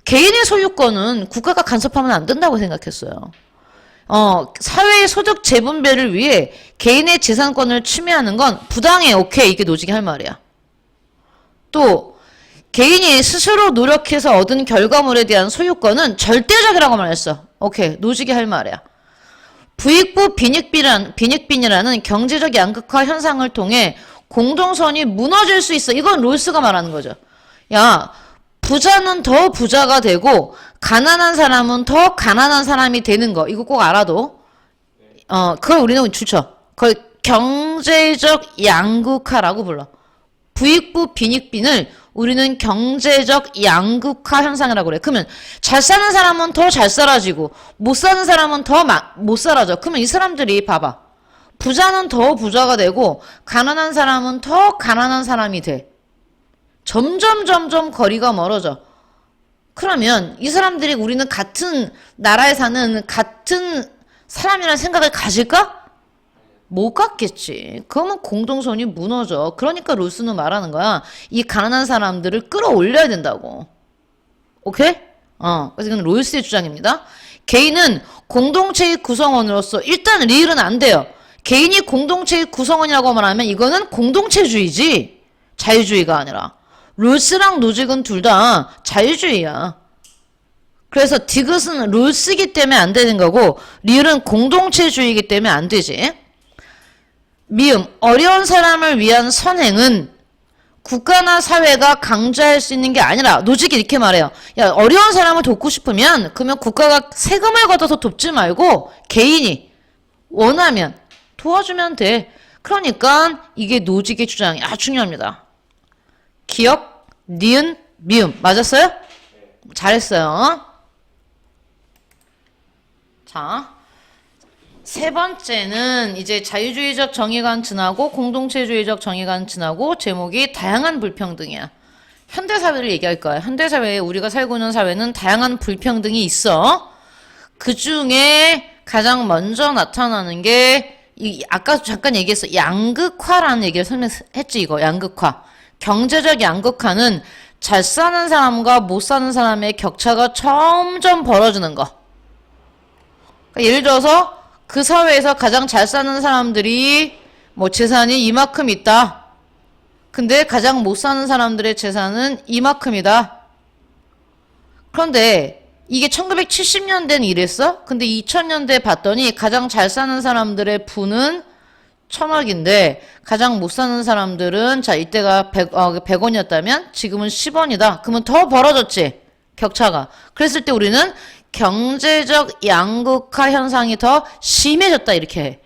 개인의 소유권은 국가가 간섭하면 안 된다고 생각했어요. 사회의 소득 재분배를 위해 개인의 재산권을 침해하는 건 부당해. 오케이. 이게 노직이 할 말이야. 또 개인이 스스로 노력해서 얻은 결과물에 대한 소유권은 절대적이라고 말했어. 오케이. 노직이 할 말이야. 부익부 빈익빈이라는 경제적 양극화 현상을 통해 공동선이 무너질 수 있어. 이건 롤스가 말하는 거죠. 야, 부자는 더 부자가 되고 가난한 사람은 더 가난한 사람이 되는 거. 이거 꼭 알아도. 그걸 우리는 추쳐. 그걸 경제적 양극화라고 불러. 부익부 빈익빈을 우리는 경제적 양극화 현상이라고 그래. 그러면 잘 사는 사람은 더 잘 살아지고 못 사는 사람은 더 못 살아져. 그러면 이 사람들이 봐봐. 부자는 더 부자가 되고 가난한 사람은 더 가난한 사람이 돼. 점점 거리가 멀어져. 그러면 이 사람들이 우리는 같은 나라에 사는 같은 사람이라는 생각을 가질까? 못 갖겠지. 그러면 공동선이 무너져. 그러니까 롤스는 말하는 거야. 이 가난한 사람들을 끌어올려야 된다고. 오케이? 그래서 이건 롤스의 주장입니다. 개인은 공동체의 구성원으로서 일단 리을은 안 돼요. 개인이 공동체의 구성원이라고 말하면 이거는 공동체주의지. 자유주의가 아니라. 롤스랑 노직은 둘 다 자유주의야. 그래서 디귿은 롤스기 때문에 안 되는 거고 리을은 공동체주의이기 때문에 안 되지. 미음, 어려운 사람을 위한 선행은 국가나 사회가 강조할 수 있는 게 아니라 노직이 이렇게 말해요. 야, 어려운 사람을 돕고 싶으면 그러면 국가가 세금을 걷어서 돕지 말고 개인이 원하면 도와주면 돼. 그러니까 이게 노직의 주장이 아주 중요합니다. 기억, 니은, 미음 맞았어요? 잘했어요. 자, 세 번째는 이제 자유주의적 정의관 지나고 공동체주의적 정의관 지나고 제목이 다양한 불평등이야. 현대사회를 얘기할 거야. 현대사회에 우리가 살고 있는 사회는 다양한 불평등이 있어. 그 중에 가장 먼저 나타나는 게 아까 잠깐 얘기했어. 양극화라는 얘기를 설명했지 이거. 양극화. 경제적 양극화는 잘 사는 사람과 못 사는 사람의 격차가 점점 벌어지는 거. 그러니까 예를 들어서 그 사회에서 가장 잘 사는 사람들이 뭐 재산이 이만큼 있다. 근데 가장 못 사는 사람들의 재산은 이만큼이다. 그런데 이게 1970년대는 이랬어? 근데 2000년대에 봤더니 가장 잘 사는 사람들의 부는 1000억인데 가장 못 사는 사람들은 자 이때가 100원이었다면 지금은 10원이다. 그러면 더 벌어졌지. 격차가. 그랬을 때 우리는 경제적 양극화 현상이 더 심해졌다 이렇게 해.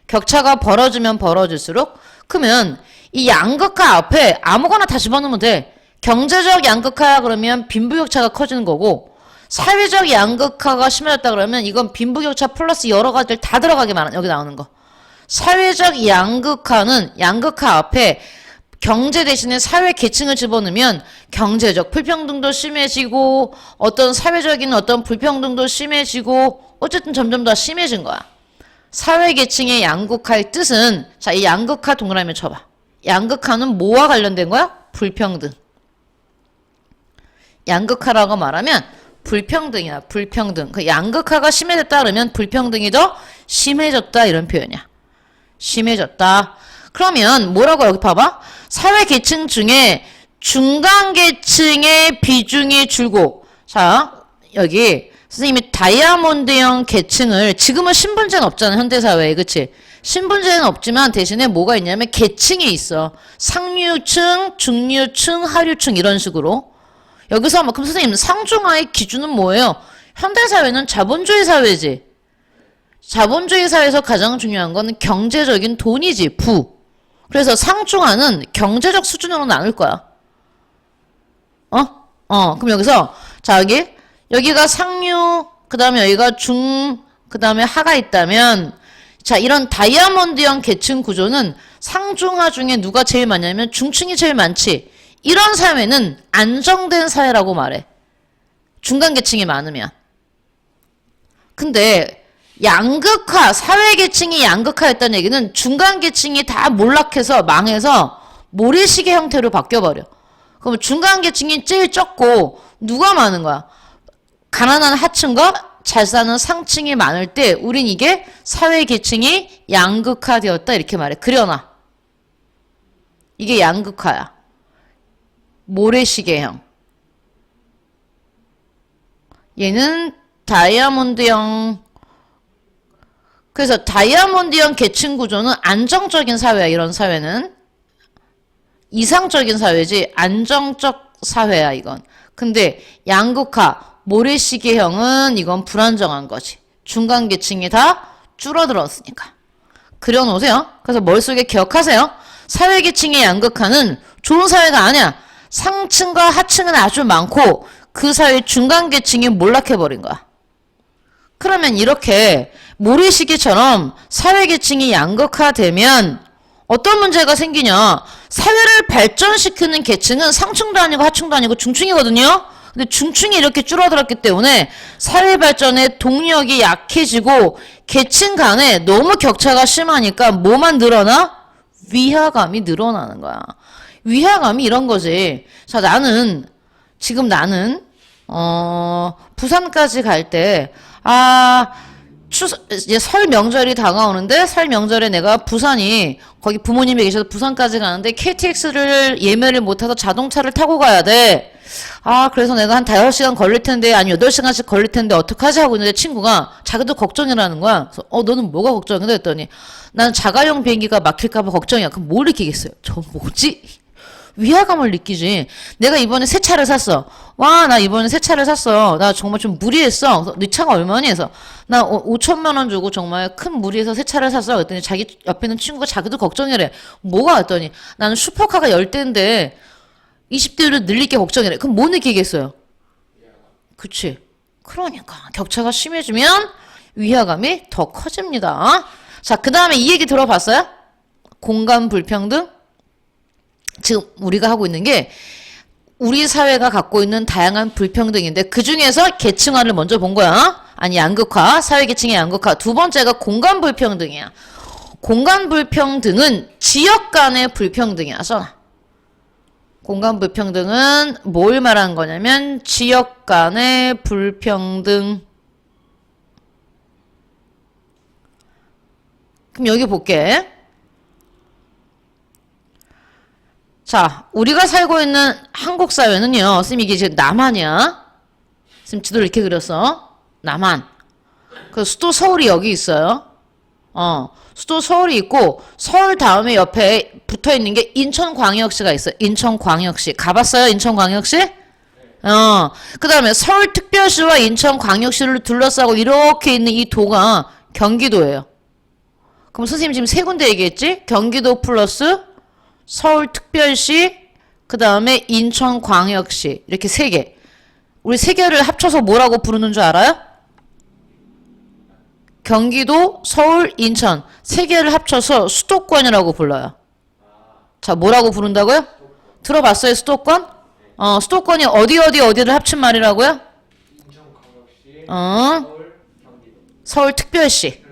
격차가 벌어지면 벌어질수록 그러면 이 양극화 앞에 아무거나 다 집어넣으면 돼. 경제적 양극화야 그러면 빈부격차가 커지는 거고 사회적 양극화가 심해졌다 그러면 이건 빈부격차 플러스 여러 가지를 다 들어가게 말하는 여기 나오는 거. 사회적 양극화는 양극화 앞에 경제 대신에 사회 계층을 집어넣으면 경제적 불평등도 심해지고 어떤 사회적인 어떤 불평등도 심해지고 어쨌든 점점 더 심해진 거야. 사회 계층의 양극화의 뜻은 자, 이 양극화 동그라미 쳐봐. 양극화는 뭐와 관련된 거야? 불평등. 양극화라고 말하면 불평등이야. 불평등. 그 양극화가 심해졌다 그러면 불평등이 더 심해졌다 이런 표현이야. 심해졌다. 그러면 뭐라고 여기 봐봐. 사회 계층 중에 중간 계층의 비중이 줄고 자 여기 선생님이 다이아몬드형 계층을 지금은 신분제는 없잖아 현대사회에 그치? 신분제는 없지만 대신에 뭐가 있냐면 계층이 있어. 상류층, 중류층, 하류층 이런 식으로 여기서 뭐 그럼 선생님 상중하의 기준은 뭐예요? 현대사회는 자본주의 사회지. 자본주의 사회에서 가장 중요한 건 경제적인 돈이지 부. 그래서 상중하는 경제적 수준으로 나눌 거야. 그럼 여기서 자 여기가 상류 그 다음에 여기가 중 그 다음에 하가 있다면 자 이런 다이아몬드형 계층 구조는 상중하 중에 누가 제일 많냐면 중층이 제일 많지. 이런 사회는 안정된 사회라고 말해. 중간 계층이 많으면. 근데 양극화, 사회계층이 양극화했다는 얘기는 중간계층이 다 몰락해서 망해서 모래시계 형태로 바뀌어버려. 그럼 중간계층이 제일 적고 누가 많은 거야? 가난한 하층과 잘 사는 상층이 많을 때 우린 이게 사회계층이 양극화되었다 이렇게 말해. 그려놔. 이게 양극화야. 모래시계형. 얘는 다이아몬드형. 그래서 다이아몬드형 계층 구조는 안정적인 사회야. 이런 사회는 이상적인 사회지 안정적 사회야 이건. 근데 양극화 모래시계형은 이건 불안정한 거지. 중간 계층이 다 줄어들었으니까. 그려놓으세요. 그래서 머릿속에 기억하세요. 사회 계층의 양극화는 좋은 사회가 아니야. 상층과 하층은 아주 많고 그 사이 중간 계층이 몰락해버린 거야. 그러면 이렇게 모래시계처럼 사회계층이 양극화되면 어떤 문제가 생기냐. 사회를 발전시키는 계층은 상층도 아니고 하층도 아니고 중층이거든요. 근데 중층이 이렇게 줄어들었기 때문에 사회 발전의 동력이 약해지고 계층 간에 너무 격차가 심하니까 뭐만 늘어나? 위화감이 늘어나는 거야. 위화감이 이런 거지. 자, 지금 나는 부산까지 갈 때 이제 설 명절이 다가오는데 설 명절에 내가 부산이 거기 부모님이 계셔서 부산까지 가는데 KTX를 예매를 못해서 자동차를 타고 가야 돼. 아, 그래서 내가 한 5시간 걸릴 텐데, 아니 8시간씩 걸릴 텐데, 어떡하지? 하고 있는데 친구가 자기도 걱정이라는 거야. 그래서, 너는 뭐가 걱정인데? 했더니, 나는 자가용 비행기가 막힐까봐 걱정이야. 그럼 뭘 느끼겠어요? 저 뭐지? 위화감을 느끼지. 내가 이번에 새 차를 샀어. 와, 나 이번에 새 차를 샀어. 나 정말 좀 무리했어. 그래서 네 차가 얼마니? 해서 나 5천만 원 주고 정말 큰 무리해서 새 차를 샀어. 그랬더니 자기 옆에 있는 친구가 자기도 걱정이래. 뭐가? 했더니 나는 슈퍼카가 10대인데 20대를 늘릴 게 걱정이래. 그럼 뭐 느끼겠어요? 그치. 그러니까 격차가 심해지면 위화감이 더 커집니다. 자, 그 다음에 이 얘기 들어봤어요? 공간 불평등? 지금 우리가 하고 있는 게 우리 사회가 갖고 있는 다양한 불평등인데 그 중에서 계층화를 먼저 본 거야. 아니 양극화, 사회계층의 양극화. 두 번째가 공간 불평등이야. 공간 불평등은 지역 간의 불평등이야. 써놔. 공간 불평등은 뭘 말하는 거냐면 지역 간의 불평등. 그럼 여기 볼게. 자, 우리가 살고 있는 한국 사회는요, 선생님 이게 지금 남한이야. 선생님 지도를 이렇게 그렸어. 남한. 그 수도 서울이 여기 있어요. 수도 서울이 있고, 서울 다음에 옆에 붙어 있는 게 인천광역시가 있어요. 인천광역시. 가봤어요? 인천광역시? 그 다음에 서울특별시와 인천광역시를 둘러싸고 이렇게 있는 이 도가 경기도예요. 그럼 선생님 지금 세 군데 얘기했지? 경기도 플러스 서울특별시, 그 다음에 인천광역시. 이렇게 세 개. 우리 세 개를 합쳐서 뭐라고 부르는 줄 알아요? 경기도, 서울, 인천. 세 개를 합쳐서 수도권이라고 불러요. 자, 뭐라고 부른다고요? 들어봤어요, 수도권? 수도권이 어디를 합친 말이라고요? 인천광역시, 서울, 경기도. 서울특별시.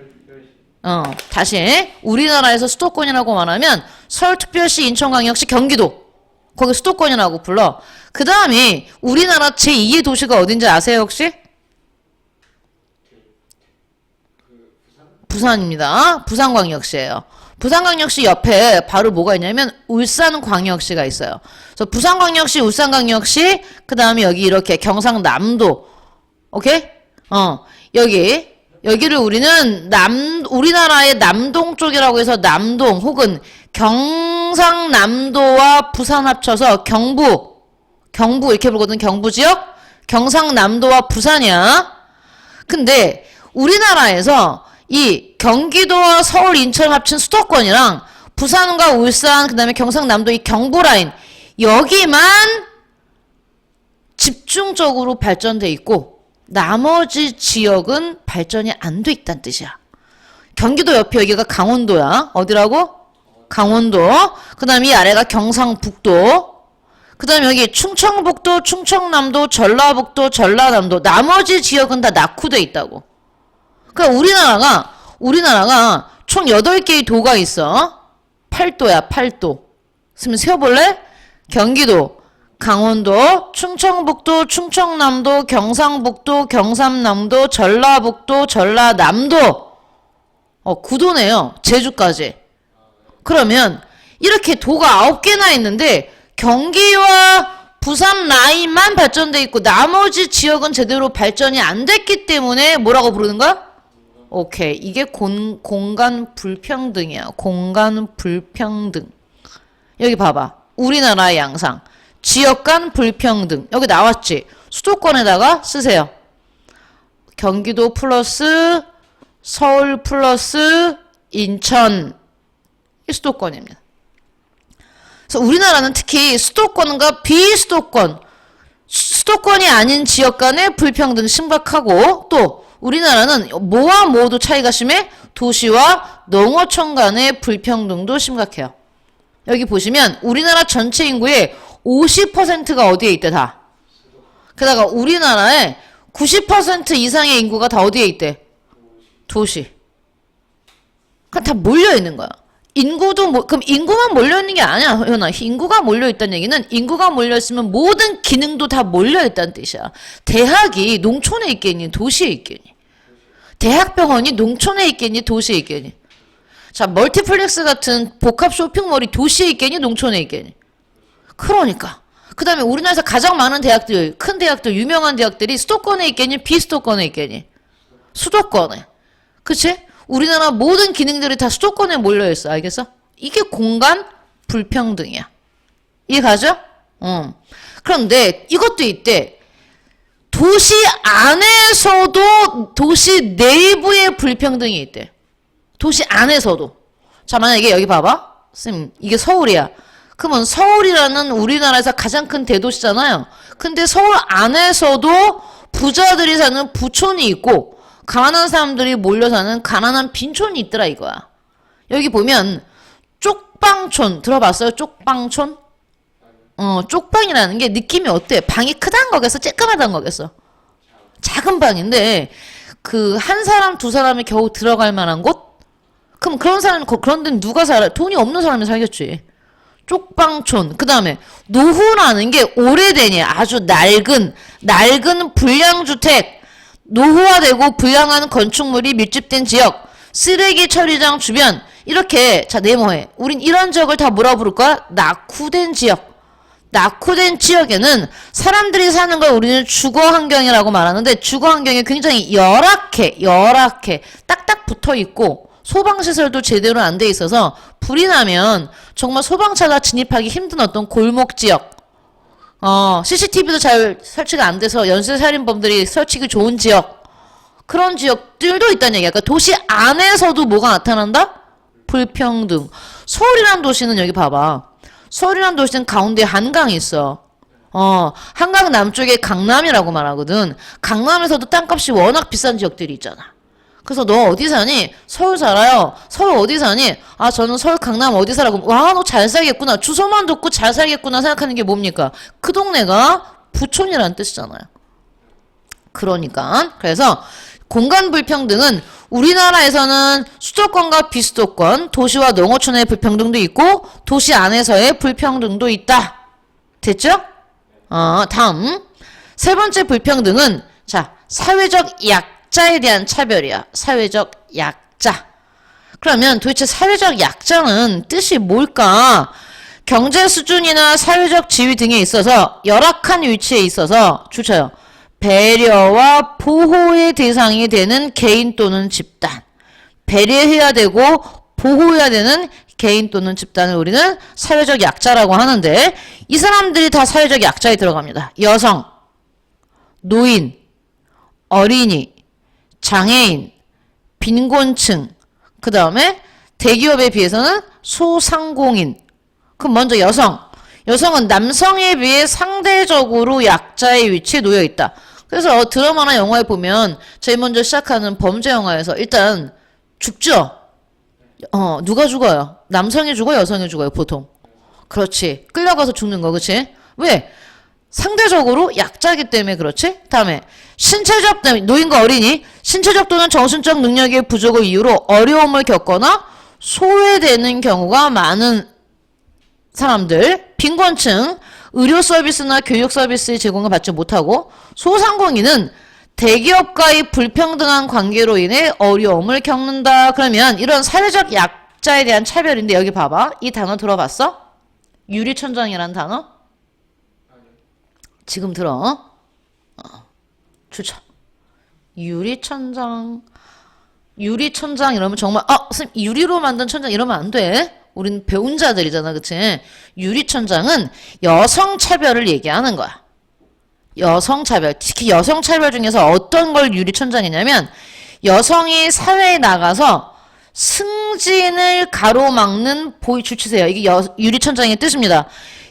다시. 우리나라에서 수도권이라고 말하면 서울특별시, 인천광역시, 경기도. 거기 수도권이라고 불러. 그 다음에 우리나라 제2의 도시가 어딘지 아세요, 혹시? 부산입니다. 부산광역시예요. 부산광역시 옆에 바로 뭐가 있냐면 울산광역시가 있어요. 그래서 부산광역시, 울산광역시, 그 다음에 여기 이렇게 경상남도. 오케이? 여기를 우리는 우리나라의 남동 쪽이라고 해서 남동 혹은 경상남도와 부산 합쳐서 경부 이렇게 부르거든. 경부 지역? 경상남도와 부산이야. 근데 우리나라에서 이 경기도와 서울, 인천 합친 수도권이랑 부산과 울산, 그 다음에 경상남도 이 경부 라인 여기만 집중적으로 발전돼 있고 나머지 지역은 발전이 안 돼 있다는 뜻이야. 경기도 옆에 여기가 강원도야. 어디라고? 강원도. 그 다음에 이 아래가 경상북도. 그 다음에 여기 충청북도, 충청남도, 전라북도, 전라남도. 나머지 지역은 다 낙후돼 있다고. 그러니까 우리나라가 총 8개의 도가 있어. 8도야, 8도. 그러면 세어볼래? 경기도, 강원도, 충청북도, 충청남도, 경상북도, 경상남도, 전라북도, 전라남도. 9도네요. 제주까지. 그러면 이렇게 도가 9개나 있는데 경기와 부산 라인만 발전돼 있고 나머지 지역은 제대로 발전이 안 됐기 때문에 뭐라고 부르는 거야? 오케이. 이게 공간 불평등이야. 공간 불평등. 여기 봐봐. 우리나라의 양상. 지역 간 불평등. 여기 나왔지? 수도권에다가 쓰세요. 경기도 플러스 서울 플러스 인천. 이 수도권입니다. 그래서 우리나라는 특히 수도권과 비수도권, 수도권이 아닌 지역 간의 불평등 심각하고 또 우리나라는 뭐와 뭐도 차이가 심해? 도시와 농어촌 간의 불평등도 심각해요. 여기 보시면 우리나라 전체 인구의 50%가 어디에 있대 다. 게다가 우리나라의 90% 이상의 인구가 다 어디에 있대? 도시. 그냥 다 몰려 있는 거야. 그럼 인구만 몰려 있는 게 아니야, 현아. 인구가 몰려 있다는 얘기는 인구가 몰려 있으면 모든 기능도 다 몰려 있다는 뜻이야. 대학이 농촌에 있겠니? 도시에 있겠니? 대학병원이 농촌에 있겠니? 도시에 있겠니? 자, 멀티플렉스 같은 복합 쇼핑몰이 도시에 있겠니? 농촌에 있겠니? 그러니까 그 다음에 우리나라에서 가장 많은 대학들, 큰 대학들, 유명한 대학들이 수도권에 있겠니? 비수도권에 있겠니? 수도권에. 그치? 우리나라 모든 기능들이 다 수도권에 몰려있어. 알겠어? 이게 공간 불평등이야. 이해가죠? 그런데 이것도 있대. 도시 안에서도 도시 내부의 불평등이 있대. 도시 안에서도. 자, 만약에 여기 봐봐. 쌤, 이게 서울이야. 그러면 서울이라는 우리나라에서 가장 큰 대도시잖아요. 근데 서울 안에서도 부자들이 사는 부촌이 있고 가난한 사람들이 몰려 사는 가난한 빈촌이 있더라 이거야. 여기 보면 쪽방촌 들어봤어요? 쪽방촌? 쪽방이라는 게 느낌이 어때? 방이 크다는 거겠어? 쬐끄마다는 거겠어? 작은 방인데 그 한 사람 두 사람이 겨우 들어갈 만한 곳? 그럼 그런 사람 그런 데는 누가 살아? 돈이 없는 사람이 살겠지. 쪽방촌. 그 다음에 노후라는 게 오래되니 아주 낡은 불량주택, 노후화되고 불량한 건축물이 밀집된 지역, 쓰레기 처리장 주변 이렇게. 자, 네모해. 우린 이런 지역을 다 뭐라 부를 거야? 낙후된 지역. 낙후된 지역에는 사람들이 사는 걸 우리는 주거 환경이라고 말하는데 주거 환경이 굉장히 열악해 딱딱 붙어 있고 소방시설도 제대로 안 돼 있어서 불이 나면 정말 소방차가 진입하기 힘든 어떤 골목 지역, CCTV도 잘 설치가 안 돼서 연쇄살인범들이 설치기 좋은 지역, 그런 지역들도 있다는 얘기야. 그러니까 도시 안에서도 뭐가 나타난다? 불평등. 서울이란 도시는 여기 봐봐. 서울이란 도시는 가운데 한강이 있어. 한강 남쪽에 강남이라고 말하거든. 강남에서도 땅값이 워낙 비싼 지역들이 있잖아. 그래서 너 어디 사니? 서울 살아요. 서울 어디 사니? 아, 저는 서울 강남 어디 살아고. 와, 너 잘 살겠구나. 주소만 듣고 잘 살겠구나 생각하는 게 뭡니까? 그 동네가 부촌이라는 뜻이잖아요. 그러니까 그래서 공간 불평등은 우리나라에서는 수도권과 비수도권, 도시와 농어촌의 불평등도 있고 도시 안에서의 불평등도 있다. 됐죠? 다음 세 번째 불평등은 자, 사회적 약자에 대한 차별이야. 사회적 약자. 그러면 도대체 사회적 약자는 뜻이 뭘까? 경제 수준이나 사회적 지위 등에 있어서 열악한 위치에 있어서 주쳐요. 배려와 보호의 대상이 되는 개인 또는 집단. 배려해야 되고 보호해야 되는 개인 또는 집단을 우리는 사회적 약자라고 하는데 이 사람들이 다 사회적 약자에 들어갑니다. 여성, 노인, 어린이, 장애인, 빈곤층, 그 다음에 대기업에 비해서는 소상공인. 그럼 먼저 여성. 여성은 남성에 비해 상대적으로 약자의 위치에 놓여 있다. 그래서 드라마나 영화에 보면 제일 먼저 시작하는 범죄 영화에서 일단 죽죠? 누가 죽어요? 남성이 죽어요? 여성이 죽어요? 보통. 그렇지. 끌려가서 죽는 거, 그치? 왜? 상대적으로 약자이기 때문에 그렇지? 다음에 신체적, 노인과 어린이, 신체적 또는 정신적 능력의 부족을 이유로 어려움을 겪거나 소외되는 경우가 많은 사람들, 빈곤층, 의료 서비스나 교육 서비스의 제공을 받지 못하고 소상공인은 대기업과의 불평등한 관계로 인해 어려움을 겪는다. 그러면 이런 사회적 약자에 대한 차별인데 여기 봐봐. 이 단어 들어봤어? 유리천장이라는 단어? 지금 들어. 좋죠. 유리천장 이러면 정말 선생님 유리로 만든 천장 이러면 안 돼. 우린 배운 자들이잖아, 그치? 유리천장은 여성차별을 얘기하는 거야. 여성차별. 특히 여성차별 중에서 어떤 걸 유리천장이냐면 여성이 사회에 나가서 승진을 가로막는 주치세요. 이게 유리천장의 뜻입니다.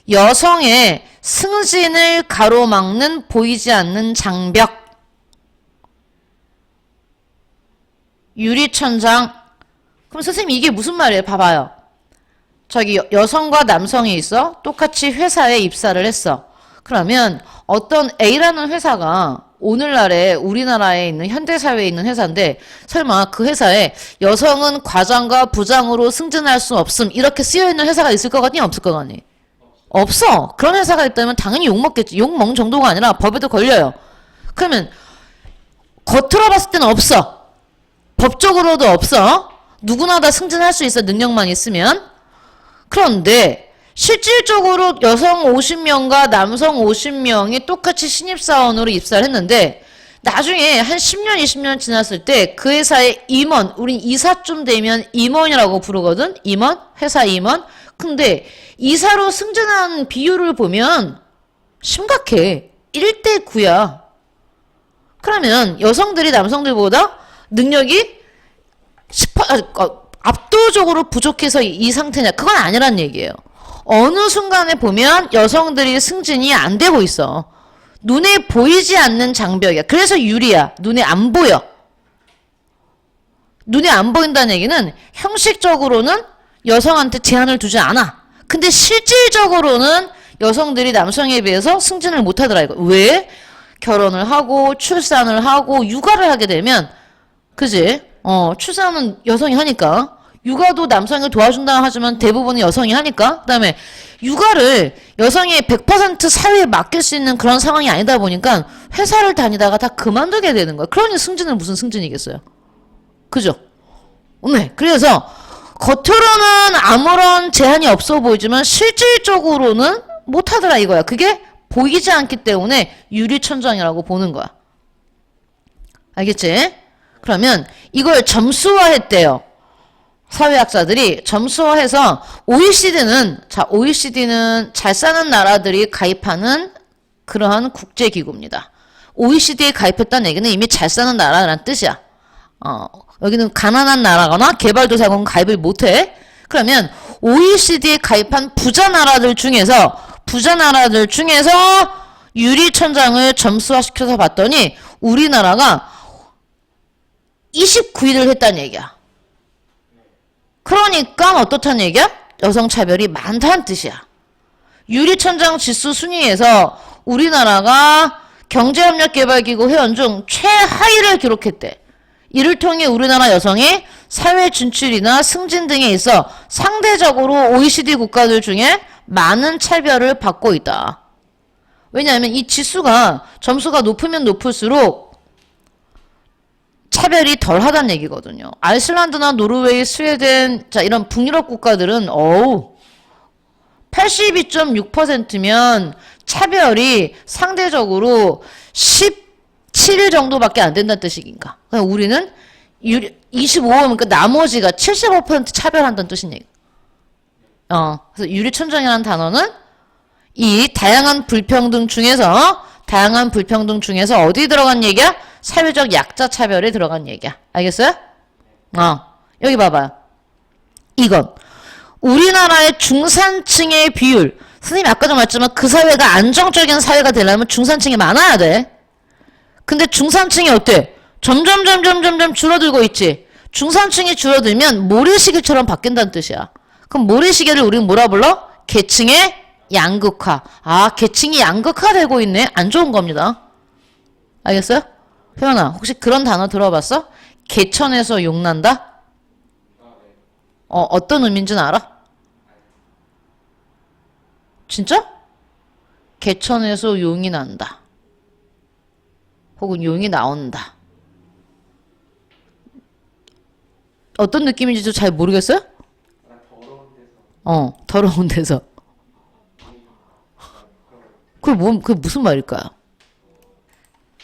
여성의 승진을 가로막는 보이지 않는 장벽. 유리천장. 그럼 선생님 이게 무슨 말이에요? 봐봐요. 저기 여성과 남성이 있어. 똑같이 회사에 입사를 했어. 그러면 어떤 A라는 회사가 오늘날에 우리나라에 있는 현대사회에 있는 회사인데 설마 그 회사에 여성은 과장과 부장으로 승진할 수 없음 이렇게 쓰여있는 회사가 있을 것 같니? 없을 것 같니? 없어. 그런 회사가 있다면 당연히 욕먹겠지. 욕먹는 정도가 아니라 법에도 걸려요. 그러면 겉으로 봤을 때는 없어. 법적으로도 없어. 누구나 다 승진할 수 있어. 능력만 있으면. 그런데 실질적으로 여성 50명과 남성 50명이 똑같이 신입사원으로 입사를 했는데 나중에 한 10년, 20년 지났을 때 그 회사의 임원, 우린 이사쯤 되면 임원이라고 부르거든? 임원? 회사 임원? 근데 이사로 승진한 비율을 보면 심각해. 1대 9야. 그러면 여성들이 남성들보다 능력이 압도적으로 부족해서 이 상태냐? 그건 아니란 얘기예요. 어느 순간에 보면 여성들이 승진이 안 되고 있어. 눈에 보이지 않는 장벽이야. 그래서 유리야. 눈에 안 보여. 눈에 안 보인다는 얘기는 형식적으로는 여성한테 제한을 두지 않아. 근데 실질적으로는 여성들이 남성에 비해서 승진을 못 하더라 이거. 왜? 결혼을 하고 출산을 하고 육아를 하게 되면 그지? 출산은 여성이 하니까 육아도 남성이 도와준다 하지만 대부분은 여성이 하니까 그다음에 육아를 여성이 100% 사회에 맡길 수 있는 그런 상황이 아니다 보니까 회사를 다니다가 다 그만두게 되는 거야. 그러니 승진은 무슨 승진이겠어요? 그죠? 네. 그래서 겉으로는 아무런 제한이 없어 보이지만 실질적으로는 못하더라 이거야. 그게 보이지 않기 때문에 유리천장이라고 보는 거야. 알겠지? 그러면 이걸 점수화했대요. 사회학자들이 점수화해서 OECD는 잘 사는 나라들이 가입하는 그러한 국제기구입니다. OECD에 가입했다는 얘기는 이미 잘 사는 나라라는 뜻이야. 여기는 가난한 나라거나 개발도상국은 가입을 못해. 그러면 OECD에 가입한 부자 나라들 중에서 유리천장을 점수화시켜서 봤더니 우리나라가 29위를 했다는 얘기야. 그러니까 어떻다는 얘기야? 여성차별이 많다는 뜻이야. 유리천장 지수 순위에서 우리나라가 경제협력개발기구 회원 중 최하위를 기록했대. 이를 통해 우리나라 여성이 사회 진출이나 승진 등에 있어 상대적으로 OECD 국가들 중에 많은 차별을 받고 있다. 왜냐하면 이 지수가 점수가 높으면 높을수록 차별이 덜 하다는 얘기거든요. 아이슬란드나 노르웨이, 스웨덴, 이런 북유럽 국가들은 82.6%면 차별이 상대적으로 17일 정도밖에 안 된다는 뜻이니까. 그러니까 우리는 25%니까 나머지가 75% 차별한다는 뜻이네. 그래서 유리천장이라는 단어는 이 다양한 불평등 중에서 어디 들어간 얘기야? 사회적 약자 차별에 들어간 얘기야. 알겠어요? 여기 봐봐요. 이건 우리나라의 중산층의 비율. 선생님이 아까도 말했지만 그 사회가 안정적인 사회가 되려면 중산층이 많아야 돼. 근데 중산층이 어때? 점점 줄어들고 있지. 중산층이 줄어들면 모래시계처럼 바뀐다는 뜻이야. 그럼 모래시계를 우리는 뭐라 불러? 계층의 양극화. 계층이 양극화되고 있네. 안 좋은 겁니다. 알겠어요? 효연아, 혹시 그런 단어 들어봤어? 개천에서 용난다? 어떤 의미인지는 알아? 진짜? 개천에서 용이 난다. 혹은 용이 나온다. 어떤 느낌인지도 잘 모르겠어요? 더러운 데서. 그게 무슨 말일까요?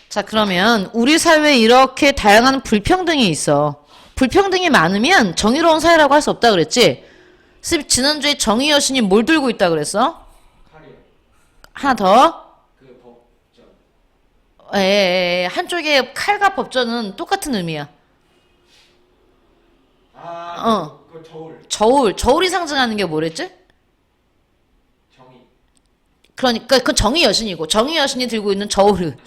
자, 그러면 우리 사회에 이렇게 다양한 불평등이 있어. 불평등이 많으면 정의로운 사회라고 할 수 없다 그랬지? 지난주에 정의 여신이 뭘 들고 있다 그랬어? 칼이요. 하나 더. 그 법전. 한쪽에 칼과 법전은 똑같은 의미야. 그 저울. 저울이 상징하는 게 뭐랬지? 정의. 그러니까 그 정의 여신이고 정의 여신이 들고 있는 저울은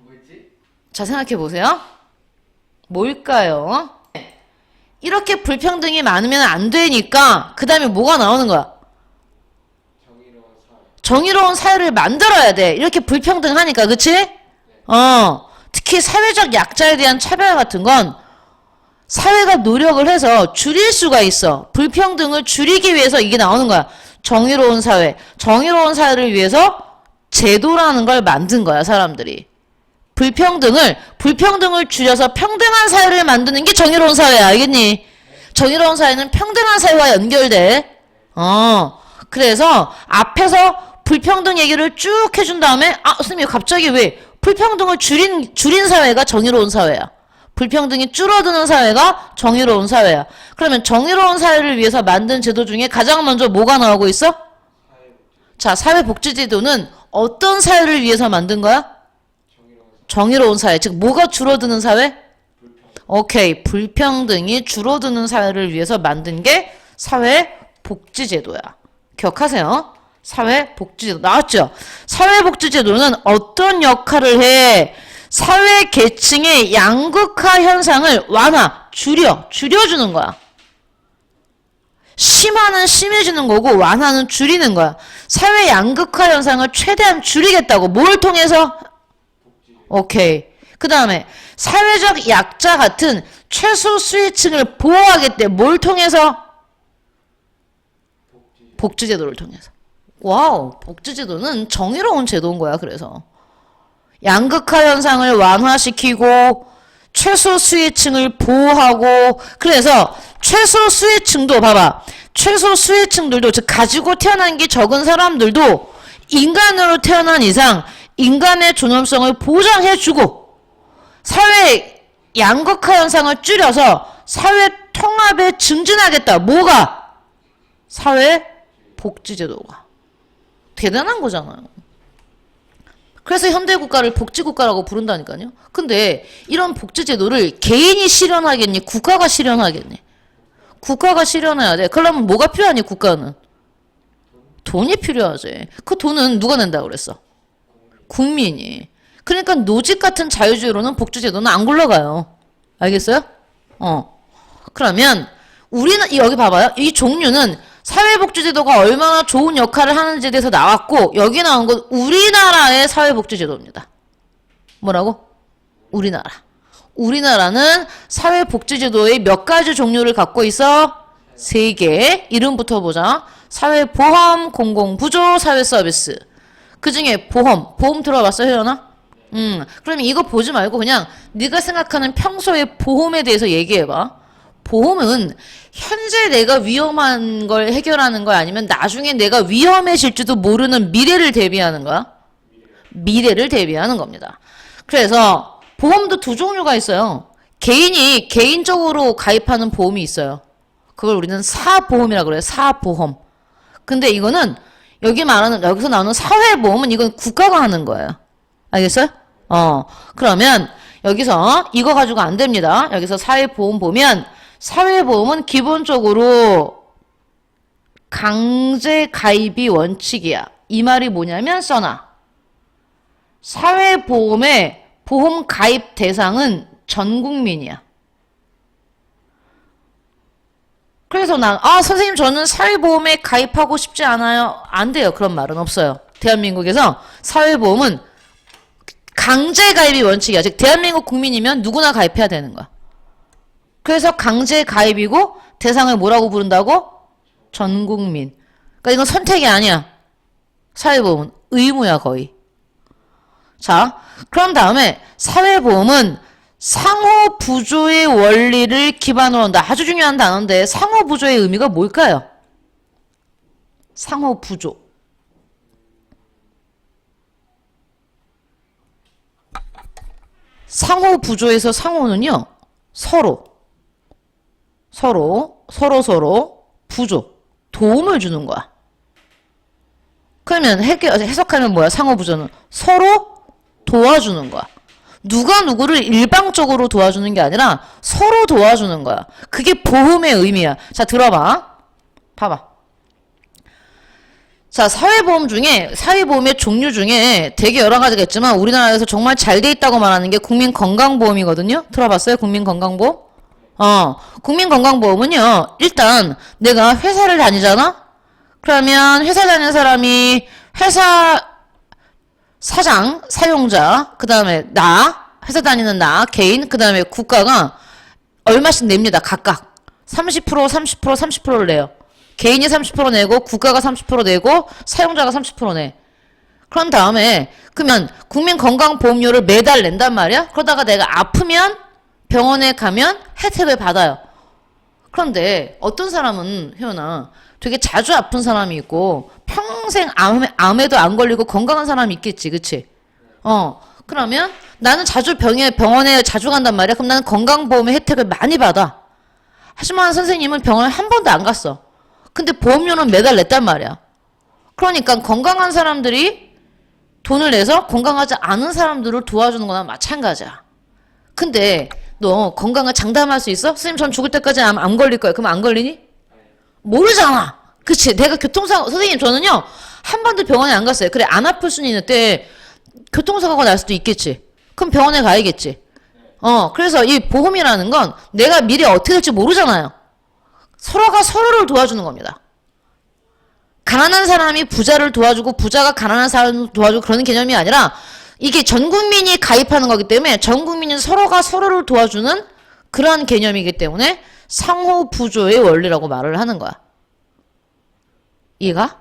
뭐였지? 자, 생각해 보세요. 뭘까요? 이렇게 불평등이 많으면 안 되니까 그 다음에 뭐가 나오는 거야? 정의로운 사회. 정의로운 사회를 만들어야 돼. 이렇게 불평등하니까, 그치? 특히 사회적 약자에 대한 차별 같은 건 사회가 노력을 해서 줄일 수가 있어. 불평등을 줄이기 위해서 이게 나오는 거야. 정의로운 사회. 정의로운 사회를 위해서 제도라는 걸 만든 거야, 사람들이. 불평등을 줄여서 평등한 사회를 만드는 게 정의로운 사회야. 알겠니? 정의로운 사회는 평등한 사회와 연결돼. 그래서 앞에서 불평등 얘기를 쭉 해준 다음에, 선생님, 갑자기 왜 불평등을 줄인 사회가 정의로운 사회야? 불평등이 줄어드는 사회가 정의로운 사회야. 그러면 정의로운 사회를 위해서 만든 제도 중에 가장 먼저 뭐가 나오고 있어? 자, 사회복지제도는 어떤 사회를 위해서 만든 거야? 정의로운 사회. 즉, 뭐가 줄어드는 사회? 오케이. 불평등이 줄어드는 사회를 위해서 만든 게 사회복지제도야. 기억하세요. 사회복지제도. 나왔죠? 사회복지제도는 어떤 역할을 해? 사회 계층의 양극화 현상을 줄여주는 거야. 심화는 심해지는 거고, 완화는 줄이는 거야. 사회 양극화 현상을 최대한 줄이겠다고. 뭘 통해서? 오케이. 그 다음에, 사회적 약자 같은 최소 수혜층을 보호하겠대. 뭘 통해서? 복지제도를 통해서. 와우, 복지제도는 정의로운 제도인 거야, 그래서. 양극화 현상을 완화시키고, 최소 수혜층을 보호하고, 그래서 최소 수혜층도, 봐봐. 최소 수혜층들도, 즉, 가지고 태어난 게 적은 사람들도 인간으로 태어난 이상 인간의 존엄성을 보장해주고, 사회 양극화 현상을 줄여서 사회 통합에 증진하겠다. 뭐가? 사회 복지제도가. 대단한 거잖아요. 그래서 현대국가를 복지국가라고 부른다니까요. 근데 이런 복지제도를 개인이 실현하겠니? 국가가 실현하겠니? 국가가 실현해야 돼. 그러면 뭐가 필요하니, 국가는? 돈이 필요하지. 그 돈은 누가 낸다고 그랬어? 국민이. 그러니까 노직 같은 자유주의로는 복지제도는 안 굴러가요. 알겠어요? 그러면 여기 봐봐요. 이 종류는 사회복지제도가 얼마나 좋은 역할을 하는지에 대해서 나왔고, 여기 나온 건 우리나라의 사회복지제도입니다. 뭐라고? 우리나라. 우리나라는 사회복지제도의 몇 가지 종류를 갖고 있어? 3개. 이름부터 보자. 사회보험, 공공부조, 사회서비스. 그 중에 보험 들어봤어, 혜연아? 그러면 이거 보지 말고 그냥 네가 생각하는 평소의 보험에 대해서 얘기해봐. 보험은 현재 내가 위험한 걸 해결하는 거야? 아니면 나중에 내가 위험해질지도 모르는 미래를 대비하는 거야? 미래를 대비하는 겁니다. 그래서 보험도 2종류가 있어요. 개인이 개인적으로 가입하는 보험이 있어요. 그걸 우리는 사보험이라고 그래요. 사보험. 근데 이거는 여기서 나오는 사회보험은 이건 국가가 하는 거예요. 알겠어요? 그러면 여기서 이거 가지고 안 됩니다. 여기서 사회보험 보면 사회보험은 기본적으로 강제 가입이 원칙이야. 이 말이 뭐냐면 써놔. 사회보험의 보험 가입 대상은 전 국민이야. 그래서 선생님 저는 사회보험에 가입하고 싶지 않아요. 안 돼요. 그런 말은 없어요. 대한민국에서 사회보험은 강제 가입이 원칙이야. 즉 대한민국 국민이면 누구나 가입해야 되는 거야. 그래서 강제 가입이고 대상을 뭐라고 부른다고? 전 국민. 그러니까 이건 선택이 아니야. 사회보험은 의무야 거의. 자, 그럼 다음에 사회보험은 상호부조의 원리를 기반으로 한다. 아주 중요한 단어인데 상호부조의 의미가 뭘까요? 상호부조. 상호부조에서 상호는요. 서로 부조, 도움을 주는 거야. 그러면 해석하면 뭐야? 상호부조는 서로 도와주는 거야. 누가 누구를 일방적으로 도와주는 게 아니라 서로 도와주는 거야. 그게 보험의 의미야. 자, 들어봐. 봐봐. 자, 사회보험의 종류 중에 되게 여러 가지가 있지만 우리나라에서 정말 잘 돼 있다고 말하는 게 국민건강보험이거든요. 들어봤어요? 국민건강보험? 국민건강보험은요. 일단 내가 회사를 다니잖아? 그러면 회사 다니는 사람이 회사 사장, 사용자, 그 다음에 회사 다니는 개인, 그 다음에 국가가 얼마씩 냅니다. 각각. 30%, 30%를 내요. 개인이 30% 내고, 국가가 30% 내고, 사용자가 30% 내. 그런 다음에, 그러면 국민건강보험료를 매달 낸단 말이야? 그러다가 내가 아프면 병원에 가면 혜택을 받아요. 그런데 어떤 사람은, 혜연아, 되게 자주 아픈 사람이 있고 평생 암에도 안 걸리고 건강한 사람이 있겠지, 그치? 그러면 나는 자주 병원에 자주 간단 말이야. 그럼 나는 건강보험의 혜택을 많이 받아. 하지만 선생님은 병원에 한 번도 안 갔어. 근데 보험료는 매달 냈단 말이야. 그러니까 건강한 사람들이 돈을 내서 건강하지 않은 사람들을 도와주는 거나 마찬가지야. 근데 너 건강을 장담할 수 있어? 선생님 전 죽을 때까지 암 걸릴 거야. 그럼 안 걸리니? 모르잖아. 그치? 내가 교통사고, 선생님 저는요, 한 번도 병원에 안 갔어요. 그래, 안 아플 수는 있는데, 교통사고가 날 수도 있겠지. 그럼 병원에 가야겠지. 그래서 이 보험이라는 건 내가 미래 어떻게 될지 모르잖아요. 서로가 서로를 도와주는 겁니다. 가난한 사람이 부자를 도와주고 부자가 가난한 사람을 도와주고 그러는 개념이 아니라 이게 전 국민이 가입하는 거기 때문에 전 국민은 서로가 서로를 도와주는 그러한 개념이기 때문에 상호 부조의 원리라고 말을 하는 거야. 이해가?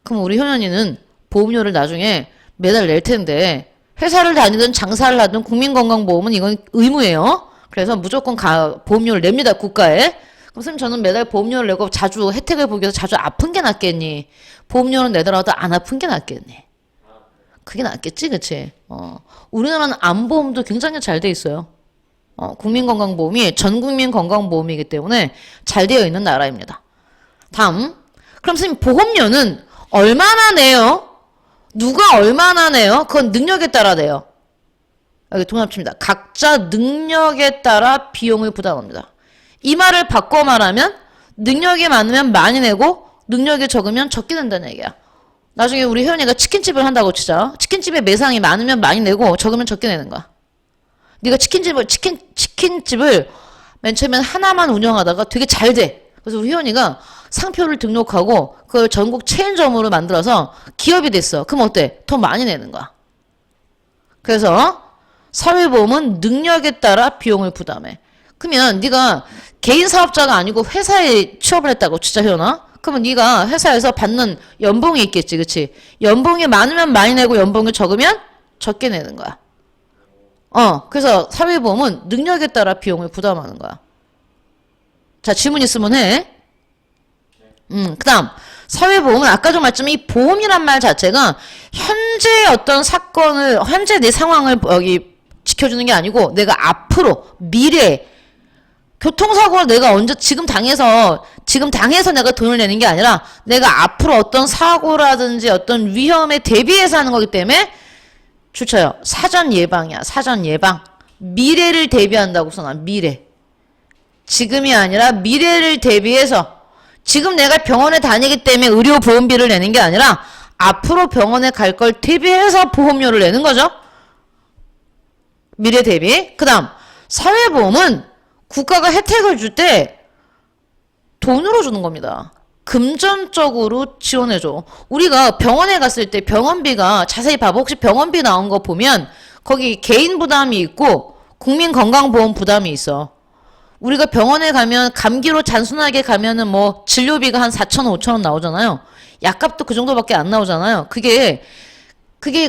그럼 우리 효연이는 보험료를 나중에 매달 낼 텐데 회사를 다니든 장사를 하든 국민건강보험은 이건 의무예요. 그래서 무조건 보험료를 냅니다, 국가에. 그럼 선생님 저는 매달 보험료를 내고 자주 혜택을 보기 위해서 자주 아픈 게 낫겠니? 보험료는 내더라도 안 아픈 게 낫겠니? 그게 낫겠지, 그치? 우리나라는 암보험도 굉장히 잘 돼 있어요. 국민건강보험이 전국민 건강보험이기 때문에 잘 되어 있는 나라입니다. 다음. 그럼 선생님 보험료는 얼마나 내요? 누가 얼마나 내요? 그건 능력에 따라 내요. 여기 통합치입니다. 각자 능력에 따라 비용을 부담합니다. 이 말을 바꿔 말하면 능력이 많으면 많이 내고 능력이 적으면 적게 낸다는 얘기야. 나중에 우리 혜연이가 치킨집을 한다고 치자. 치킨집에 매상이 많으면 많이 내고 적으면 적게 내는 거야. 네가 치킨집을 맨 처음엔 하나만 운영하다가 되게 잘 돼. 그래서 우리 혜연이가 상표를 등록하고 그걸 전국 체인점으로 만들어서 기업이 됐어. 그럼 어때? 더 많이 내는 거야. 그래서 사회보험은 능력에 따라 비용을 부담해. 그러면 네가 개인 사업자가 아니고 회사에 취업을 했다고 진짜 혜연아? 그러면 네가 회사에서 받는 연봉이 있겠지, 그치? 연봉이 많으면 많이 내고 연봉이 적으면 적게 내는 거야. 그래서 사회보험은 능력에 따라 비용을 부담하는 거야. 자, 질문 있으면 해. 그 다음, 사회보험은 아까 좀 말했지만 이 보험이란 말 자체가 현재 어떤 사건을, 현재 내 상황을 여기 지켜주는 게 아니고 내가 앞으로, 미래, 교통사고를 내가 언제, 지금 당해서 내가 돈을 내는 게 아니라 내가 앞으로 어떤 사고라든지 어떤 위험에 대비해서 하는 거기 때문에 줄쳐요. 사전 예방이야, 사전 예방. 미래를 대비한다고 써놔, 미래. 지금이 아니라 미래를 대비해서 지금 내가 병원에 다니기 때문에 의료보험비를 내는 게 아니라 앞으로 병원에 갈 걸 대비해서 보험료를 내는 거죠. 미래 대비. 그 다음 사회보험은 국가가 혜택을 줄 때 돈으로 주는 겁니다. 금전적으로 지원해줘. 우리가 병원에 갔을 때 병원비가 자세히 봐봐. 혹시 병원비 나온 거 보면 거기 개인 부담이 있고 국민건강보험 부담이 있어. 우리가 병원에 가면 감기로 단순하게 가면은 뭐 진료비가 한 4,000원, 5,000원 나오잖아요. 약값도 그 정도밖에 안 나오잖아요. 그게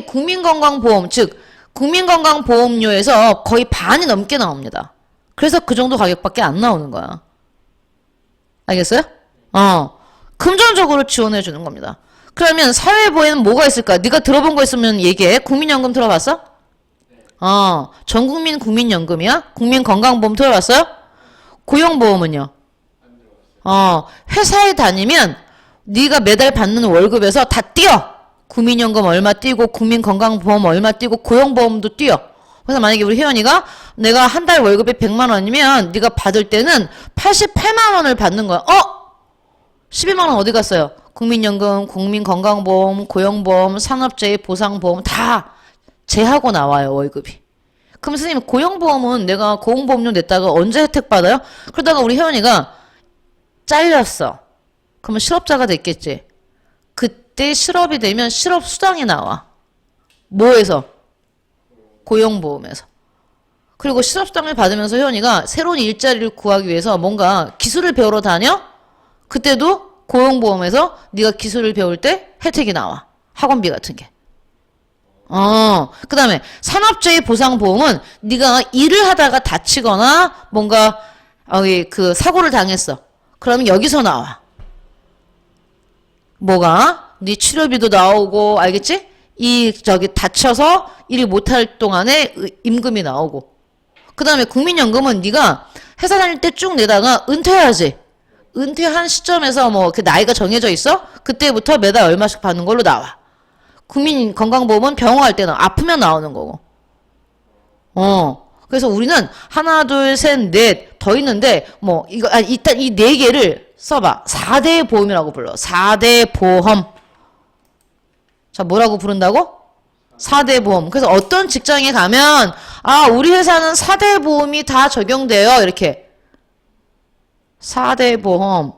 국민건강보험, 즉 국민건강보험료에서 거의 반이 넘게 나옵니다. 그래서 그 정도 가격밖에 안 나오는 거야. 알겠어요? 금전적으로 지원해 주는 겁니다. 그러면 사회보험에는 뭐가 있을까? 네가 들어본 거 있으면 얘기해. 국민연금 들어봤어? 전국민 국민연금이야? 국민건강보험 들어봤어요? 고용보험은요? 회사에 다니면 네가 매달 받는 월급에서 다 띄어. 국민연금 얼마 띄고 국민건강보험 얼마 띄고 고용보험도 띄어. 그래서 만약에 우리 혜연이가 내가 한 달 월급이 100만 원이면 네가 받을 때는 88만 원을 받는 거야. 12만 원 어디 갔어요? 국민연금, 국민건강보험, 고용보험, 산업재해 보상보험 다 제하고 나와요, 월급이. 그럼 선생님 고용보험은 내가 고용보험료 냈다가 언제 혜택 받아요? 그러다가 우리 혜연이가 잘렸어. 그러면 실업자가 됐겠지. 그때 실업이 되면 실업수당이 나와. 뭐에서? 고용보험에서. 그리고 실업수당을 받으면서 혜연이가 새로운 일자리를 구하기 위해서 뭔가 기술을 배우러 다녀? 그때도 고용보험에서 네가 기술을 배울 때 혜택이 나와. 학원비 같은 게. 그 다음에 산업재해 보상보험은 네가 일을 하다가 다치거나 뭔가 그 사고를 당했어. 그러면 여기서 나와. 뭐가? 네 치료비도 나오고, 알겠지? 다쳐서 일이 못할 동안에 임금이 나오고. 그 다음에 국민연금은 네가 회사 다닐 때 쭉 내다가 은퇴해야지. 은퇴한 시점에서 뭐 그 나이가 정해져 있어? 그때부터 매달 얼마씩 받는 걸로 나와. 국민건강보험은 병원할 때는 아프면 나오는 거고. 그래서 우리는 하나, 둘, 셋, 넷 더 있는데 뭐 일단 이 네 개를 써봐. 4대 보험이라고 불러. 4대 보험. 자, 뭐라고 부른다고? 4대 보험. 그래서 어떤 직장에 가면 우리 회사는 4대 보험이 다 적용돼요. 이렇게. 4대 보험.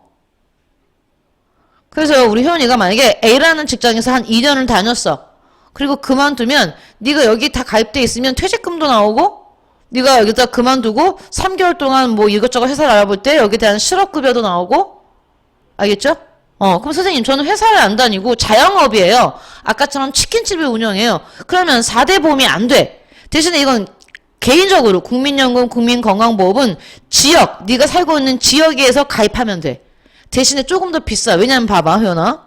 그래서 우리 효연이가 만약에 A라는 직장에서 한 2년을 다녔어. 그리고 그만두면 네가 여기 다 가입돼 있으면 퇴직금도 나오고 네가 여기다 그만두고 3개월 동안 뭐 이것저것 회사를 알아볼 때 여기에 대한 실업급여도 나오고. 알겠죠? 그럼 선생님 저는 회사를 안 다니고 자영업이에요. 아까처럼 치킨집을 운영해요. 그러면 4대 보험이 안 돼. 대신에 이건 개인적으로 국민연금, 국민건강보험은 지역, 네가 살고 있는 지역에서 가입하면 돼. 대신에 조금 더 비싸. 왜냐면 봐봐, 효연아.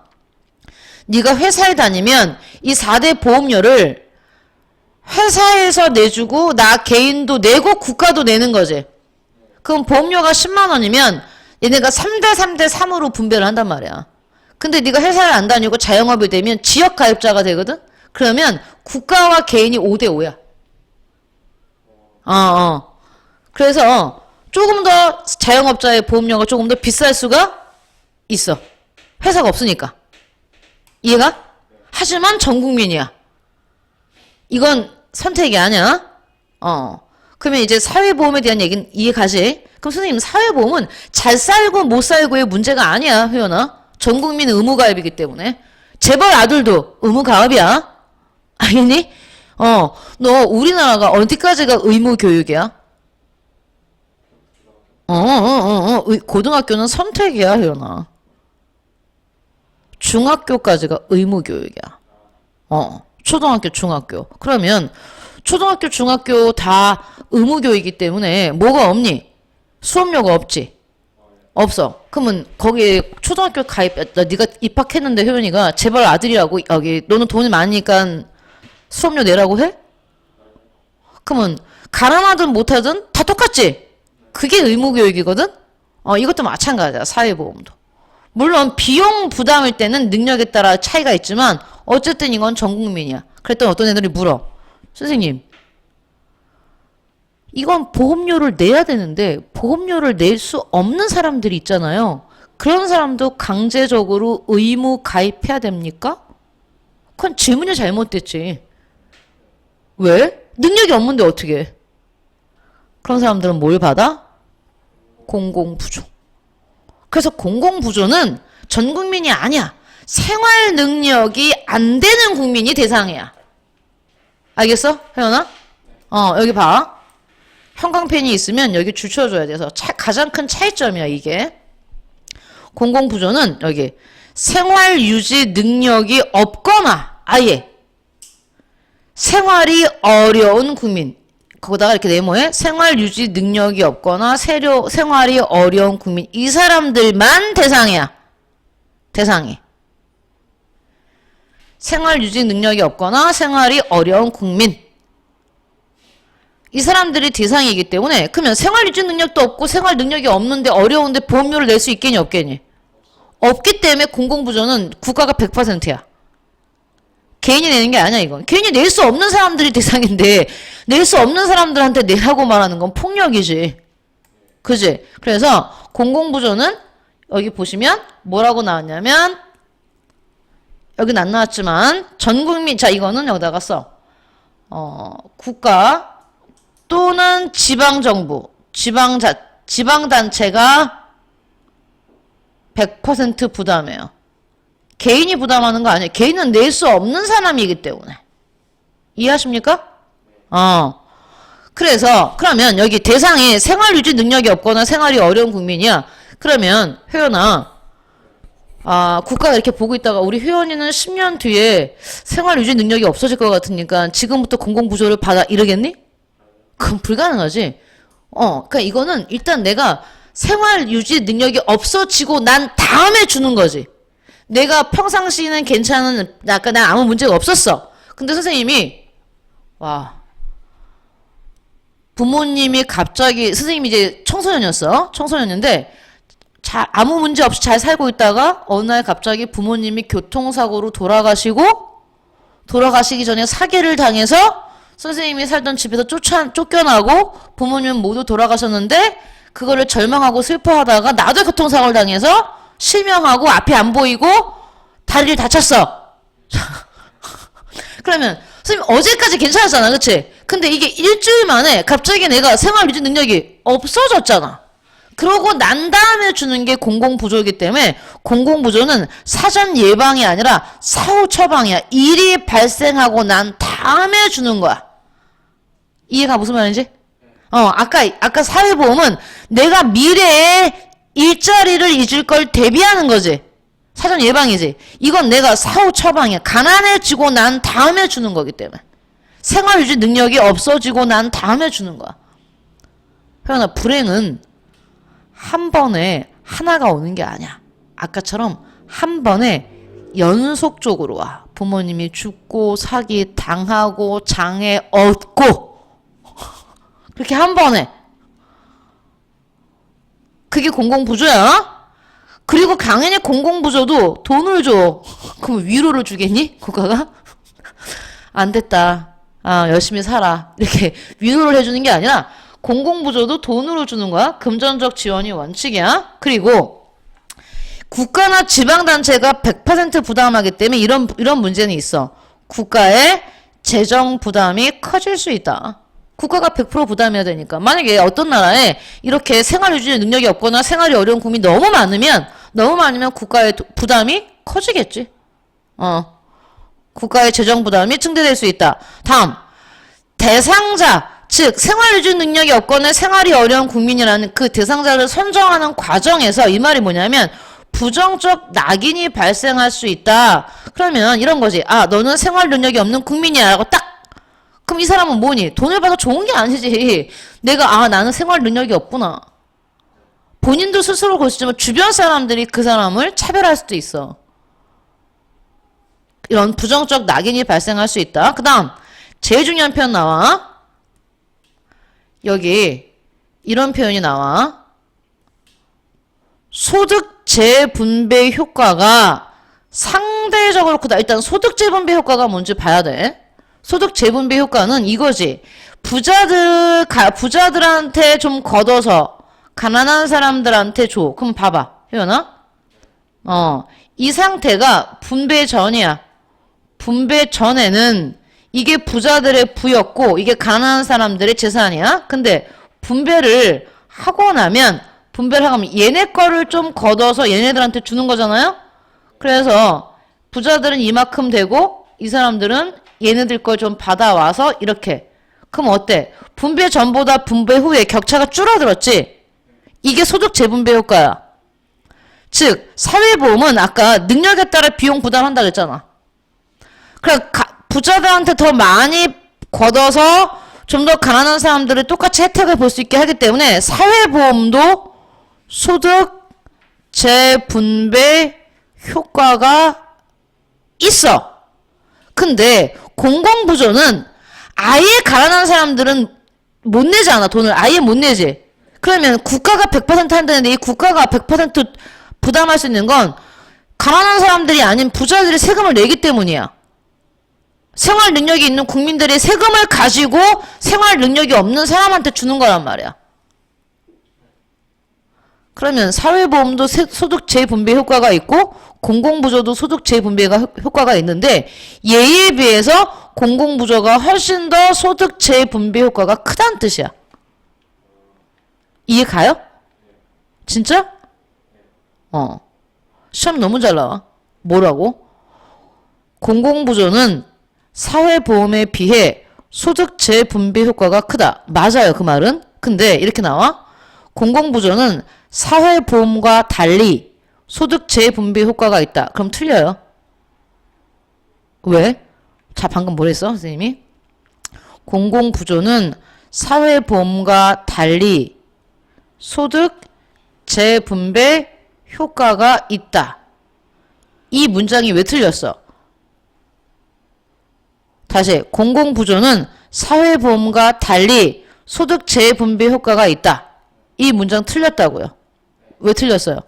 네가 회사에 다니면 이 4대 보험료를 회사에서 내주고 나 개인도 내고 국가도 내는 거지. 그럼 보험료가 10만 원이면 얘네가 3대 3대 3으로 분배를 한단 말이야. 근데 네가 회사를 안 다니고 자영업이 되면 지역 가입자가 되거든? 그러면 국가와 개인이 5대 5야. 그래서 조금 더 자영업자의 보험료가 조금 더 비쌀 수가 있어. 회사가 없으니까. 이해가? 하지만 전 국민이야. 이건 선택이 아니야. 그러면 이제 사회보험에 대한 얘기는 이해가지? 그럼 선생님 사회보험은 잘 살고 못 살고의 문제가 아니야, 효연아. 전 국민 의무가입이기 때문에. 재벌 아들도 의무가입이야. 알겠니? 너 우리나라가 어디까지가 의무교육이야? 고등학교는 선택이야, 효연아. 중학교까지가 의무교육이야. 초등학교, 중학교. 그러면 초등학교, 중학교 다 의무교육이기 때문에 뭐가 없니? 수업료가 없지? 없어. 그러면 거기에 초등학교 네가 입학했는데 효연이가 재벌 아들이라고 여기 너는 돈이 많으니까 수업료 내라고 해? 그러면 가난하든 못하든 다 똑같지? 그게 의무교육이거든? 이것도 마찬가지야. 사회보험도. 물론 비용 부담일 때는 능력에 따라 차이가 있지만 어쨌든 이건 전 국민이야. 그랬더니 어떤 애들이 물어. 선생님, 이건 보험료를 내야 되는데 보험료를 낼 수 없는 사람들이 있잖아요. 그런 사람도 강제적으로 의무 가입해야 됩니까? 그건 질문이 잘못됐지. 왜? 능력이 없는데 어떻게 해? 그런 사람들은 뭘 받아? 공공부조. 그래서 공공부조는 전 국민이 아니야. 생활 능력이 안 되는 국민이 대상이야. 알겠어? 혜연아? 여기 봐. 형광펜이 있으면 여기 줄 쳐줘야 돼서 가장 큰 차이점이야, 이게. 공공부조는 여기 생활 유지 능력이 없거나 아예 생활이 어려운 국민. 거기다가 이렇게 네모에 생활 유지 능력이 없거나 생활이 어려운 국민. 이 사람들만 대상이야. 대상이. 생활 유지 능력이 없거나 생활이 어려운 국민. 이 사람들이 대상이기 때문에 그러면 생활 유지 능력도 없고 생활 능력이 없는데 어려운데 보험료를 낼 수 있겠니 없겠니? 없기 때문에 공공부조는 국가가 100%야. 개인이 내는 게 아니야 이건. 개인이 낼 수 없는 사람들이 대상인데 낼 수 없는 사람들한테 내라고 말하는 건 폭력이지. 그지? 그래서 공공부조는 여기 보시면 뭐라고 나왔냐면 여긴 안 나왔지만 전 국민, 자 이거는 여기다가 써. 국가 또는 지방정부, 지방단체가 100% 부담해요. 개인이 부담하는 거 아니에요. 개인은 낼 수 없는 사람이기 때문에. 이해하십니까? 그러면 여기 대상이 생활유지 능력이 없거나 생활이 어려운 국민이야. 그러면 효연아, 국가가 이렇게 보고 있다가 우리 효연이는 10년 뒤에 생활유지 능력이 없어질 것 같으니까 지금부터 공공부조를 받아 이러겠니? 그건 불가능하지. 그러니까 이거는 일단 내가 생활유지 능력이 없어지고 난 다음에 주는 거지. 내가 평상시는 괜찮은, 약간 난 아무 문제가 없었어. 근데 선생님이, 와, 부모님이 갑자기, 선생님이 이제 청소년이었어. 청소년인데, 아무 문제 없이 잘 살고 있다가, 어느 날 갑자기 부모님이 교통사고로 돌아가시기 전에 사기를 당해서, 선생님이 살던 집에서 쫓겨나고, 부모님은 모두 돌아가셨는데, 그거를 절망하고 슬퍼하다가, 나도 교통사고를 당해서, 실명하고, 앞이 안 보이고, 다리를 다쳤어. 그러면, 선생님 어제까지 괜찮았잖아, 그치? 근데 이게 일주일 만에 갑자기 내가 생활 유지 능력이 없어졌잖아. 그러고 난 다음에 주는 게 공공부조이기 때문에 공공부조는 사전 예방이 아니라 사후 처방이야. 일이 발생하고 난 다음에 주는 거야. 이해가 무슨 말인지? 아까 사회보험은 내가 미래에 일자리를 잊을 걸 대비하는 거지. 사전 예방이지. 이건 내가 사후 처방이야. 가난해지고 난 다음에 주는 거기 때문에. 생활유지 능력이 없어지고 난 다음에 주는 거야. 그러나 불행은 한 번에 하나가 오는 게 아니야. 아까처럼 한 번에 연속적으로 와. 부모님이 죽고 사기 당하고 장애 얻고 그렇게 한 번에. 그게 공공부조야. 그리고 당연히 공공부조도 돈을 줘. 그럼 위로를 주겠니? 국가가? 안 됐다. 열심히 살아. 이렇게 위로를 해주는 게 아니라 공공부조도 돈으로 주는 거야. 금전적 지원이 원칙이야. 그리고 국가나 지방단체가 100% 부담하기 때문에 이런 문제는 있어. 국가의 재정 부담이 커질 수 있다. 국가가 100% 부담해야 되니까. 만약에 어떤 나라에 이렇게 생활 유지 능력이 없거나 생활이 어려운 국민이 너무 많으면 국가의 부담이 커지겠지. 국가의 재정 부담이 증대될 수 있다. 다음, 대상자, 즉 생활 유지 능력이 없거나 생활이 어려운 국민이라는 그 대상자를 선정하는 과정에서 이 말이 뭐냐면 부정적 낙인이 발생할 수 있다. 그러면 이런 거지. 너는 생활 능력이 없는 국민이야 라고 딱. 그럼 이 사람은 뭐니? 돈을 받아 좋은 게 아니지. 내가 나는 생활 능력이 없구나. 본인도 스스로 그럴 수 있지만 주변 사람들이 그 사람을 차별할 수도 있어. 이런 부정적 낙인이 발생할 수 있다. 그 다음 제일 중요한 표현 나와. 여기 이런 표현이 나와. 소득 재분배 효과가 상대적으로 크다. 일단 소득 재분배 효과가 뭔지 봐야 돼. 소득 재분배 효과는 이거지. 부자들한테 좀 걷어서 가난한 사람들한테 줘. 그럼 봐봐. 혜연아? 이 상태가 분배 전이야. 분배 전에는 이게 부자들의 부였고 이게 가난한 사람들의 재산이야. 근데 분배를 하고 나면 얘네 거를 좀 걷어서 얘네들한테 주는 거잖아요. 그래서 부자들은 이만큼 되고 이 사람들은 얘네들 걸 좀 받아와서 이렇게. 그럼 어때? 분배 전보다 분배 후에 격차가 줄어들었지? 이게 소득 재분배 효과야. 즉 사회보험은 아까 능력에 따라 비용 부담한다 그랬잖아. 그럼 부자들한테 더 많이 걷어서 좀 더 가난한 사람들을 똑같이 혜택을 볼 수 있게 하기 때문에 사회보험도 소득 재분배 효과가 있어. 근데 공공부조는 아예 가난한 사람들은 못 내지 않아. 돈을 아예 못 내지. 그러면 국가가 100% 한다는데 이 국가가 100% 부담할 수 있는 건 가난한 사람들이 아닌 부자들이 세금을 내기 때문이야. 생활 능력이 있는 국민들이 세금을 가지고 생활 능력이 없는 사람한테 주는 거란 말이야. 그러면 사회보험도 소득 재분배 효과가 있고 공공부조도 소득 재분배 효과가 있는데 얘에 비해서 공공부조가 훨씬 더 소득 재분배 효과가 크다는 뜻이야. 이해 가요? 진짜? 시험 너무 잘 나와. 뭐라고? 공공부조는 사회보험에 비해 소득 재분배 효과가 크다. 맞아요, 그 말은. 근데 이렇게 나와. 공공부조는 사회보험과 달리 소득 재분배 효과가 있다. 그럼 틀려요. 왜? 자, 방금 뭐랬어, 선생님이? 공공부조는 사회보험과 달리 소득 재분배 효과가 있다. 이 문장이 왜 틀렸어? 다시 공공부조는 사회보험과 달리 소득 재분배 효과가 있다. 이 문장 틀렸다고요. 왜 틀렸어요?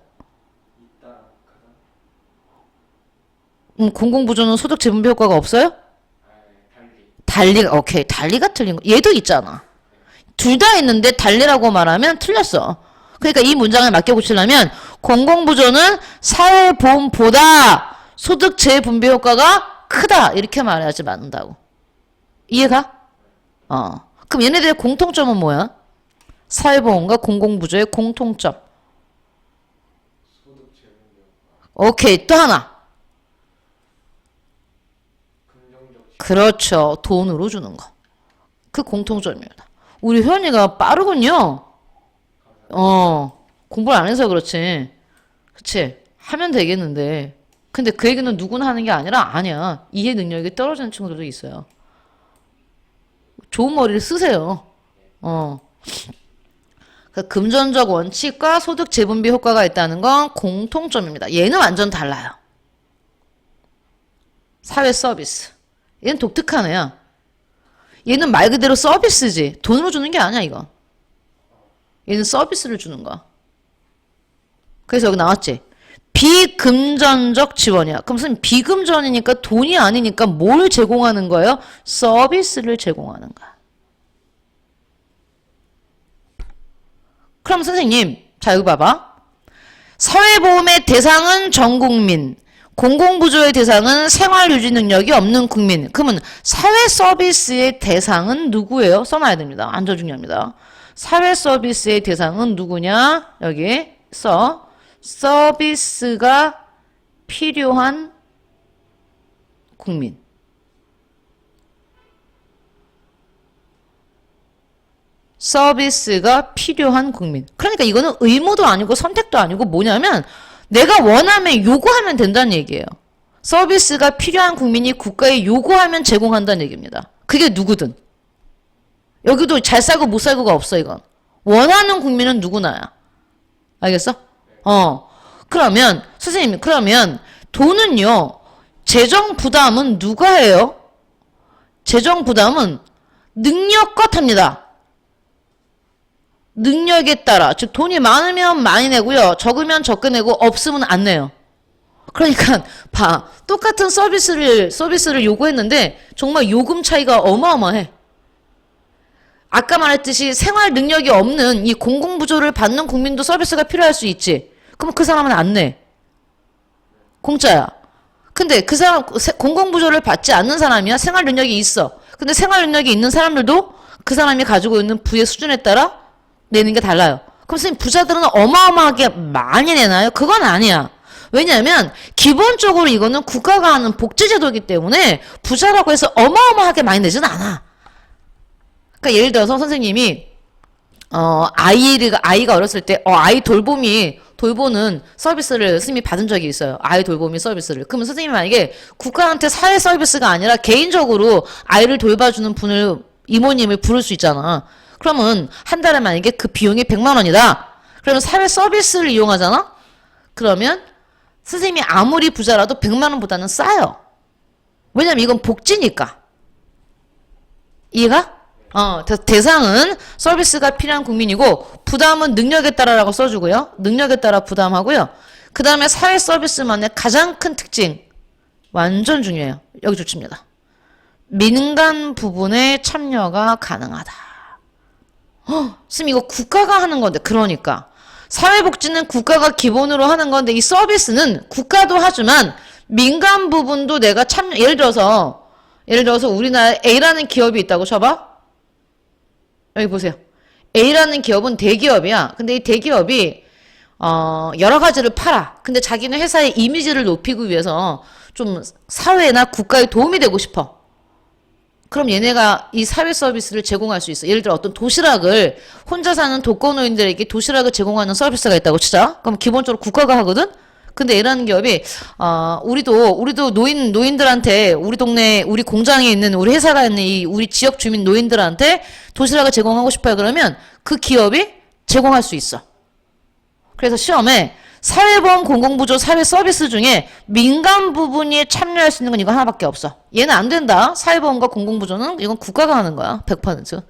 있다. 공공부조는 소득 재분배 효과가 없어요? 달리. 오케이. 달리가 틀린 거. 얘도 있잖아. 둘 다 있는데 달리라고 말하면 틀렸어. 그러니까 이 문장을 맞게 고치려면 공공부조는 사회보험보다 소득 재분배 효과가 크다. 이렇게 말해야지 맞는다고. 이해가? 그럼 얘네들의 공통점은 뭐야? 사회보험과 공공부조의 공통점. 소득 재분배. 오케이. 또 하나. 긍정적. 그렇죠. 돈으로 주는 거. 그 공통점입니다. 우리 효연이가 빠르군요. 공부를 안 해서 그렇지. 그치? 하면 되겠는데. 근데 그 얘기는 누구나 하는 게 아니라, 아니야. 이해 능력이 떨어지는 친구들도 있어요. 좋은 머리를 쓰세요. 그 금전적 원칙과 소득 재분배 효과가 있다는 건 공통점입니다. 얘는 완전 달라요. 사회 서비스. 얘는 독특한 애야. 얘는 말 그대로 서비스지. 돈으로 주는 게 아니야, 이거. 얘는 서비스를 주는 거야. 그래서 여기 나왔지. 비금전적 지원이야. 그럼 선생님 비금전이니까 돈이 아니니까 뭘 제공하는 거예요? 서비스를 제공하는 거야. 그럼 선생님, 자 여기 봐봐. 사회보험의 대상은 전국민, 공공부조의 대상은 생활유지 능력이 없는 국민. 그러면 사회 서비스의 대상은 누구예요? 써놔야 됩니다. 완전 중요합니다. 사회 서비스의 대상은 누구냐? 여기 써. 서비스가 필요한 국민. 서비스가 필요한 국민. 그러니까 이거는 의무도 아니고 선택도 아니고 뭐냐면 내가 원하면 요구하면 된다는 얘기예요. 서비스가 필요한 국민이 국가에 요구하면 제공한다는 얘기입니다. 그게 누구든. 여기도 잘 살고 못 살고가 없어 이건. 원하는 국민은 누구나야. 알겠어? 그러면 선생님 그러면 돈은요. 재정 부담은 누가 해요? 재정 부담은 능력과 탑니다. 능력에 따라 즉 돈이 많으면 많이 내고요. 적으면 적게 내고 없으면 안 내요. 그러니까 봐. 똑같은 서비스를 요구했는데 정말 요금 차이가 어마어마해. 아까 말했듯이 생활 능력이 없는 이 공공부조를 받는 국민도 서비스가 필요할 수 있지. 그럼 그 사람은 안 내. 공짜야. 근데 그 사람 공공부조를 받지 않는 사람이야. 생활 능력이 있어. 근데 생활 능력이 있는 사람들도 그 사람이 가지고 있는 부의 수준에 따라 내는 게 달라요. 그럼 선생님 부자들은 어마어마하게 많이 내나요? 그건 아니야. 왜냐하면 기본적으로 이거는 국가가 하는 복지제도이기 때문에 부자라고 해서 어마어마하게 많이 내지는 않아. 그러니까 예를 들어서 선생님이 아이가 어렸을 때 아이 돌보는 서비스를 선생님이 받은 적이 있어요. 아이 돌보미 서비스를. 그러면 선생님이 만약에 국가한테 사회 서비스가 아니라 개인적으로 아이를 돌봐주는 분을 이모님을 부를 수 있잖아. 그러면 한 달에 만약에 그 비용이 100만 원이다. 그러면 사회 서비스를 이용하잖아? 그러면 선생님이 아무리 부자라도 100만 원보다는 싸요. 왜냐면 이건 복지니까. 이해가? 대상은 서비스가 필요한 국민이고 부담은 능력에 따라라고 써주고요. 능력에 따라 부담하고요. 그 다음에 사회 서비스만의 가장 큰 특징 완전 중요해요. 여기 좋습니다. 민간 부분에 참여가 가능하다. 선생님 이거 국가가 하는 건데 그러니까 사회복지는 국가가 기본으로 하는 건데 이 서비스는 국가도 하지만 민간 부분도 내가 참여 예를 들어서 우리나라에 A라는 기업이 있다고 쳐봐. 여기 보세요. A라는 기업은 대기업이야. 근데 이 대기업이 여러 가지를 팔아. 근데 자기는 회사의 이미지를 높이기 위해서 좀 사회나 국가에 도움이 되고 싶어. 그럼 얘네가 이 사회 서비스를 제공할 수 있어. 예를 들어 어떤 도시락을 혼자 사는 독거노인들에게 도시락을 제공하는 서비스가 있다고 치자. 그럼 기본적으로 국가가 하거든. 근데 A라는 기업이 우리도 노인들한테 우리 동네 우리 공장에 있는 우리 회사가 있는 이 우리 지역 주민 노인들한테 도시락을 제공하고 싶어요. 그러면 그 기업이 제공할 수 있어. 그래서 시험에 사회보험, 공공부조, 사회서비스 중에 민간 부분이 참여할 수 있는 건 이거 하나밖에 없어. 얘는 안 된다. 사회보험과 공공부조는 이건 국가가 하는 거야. 100%.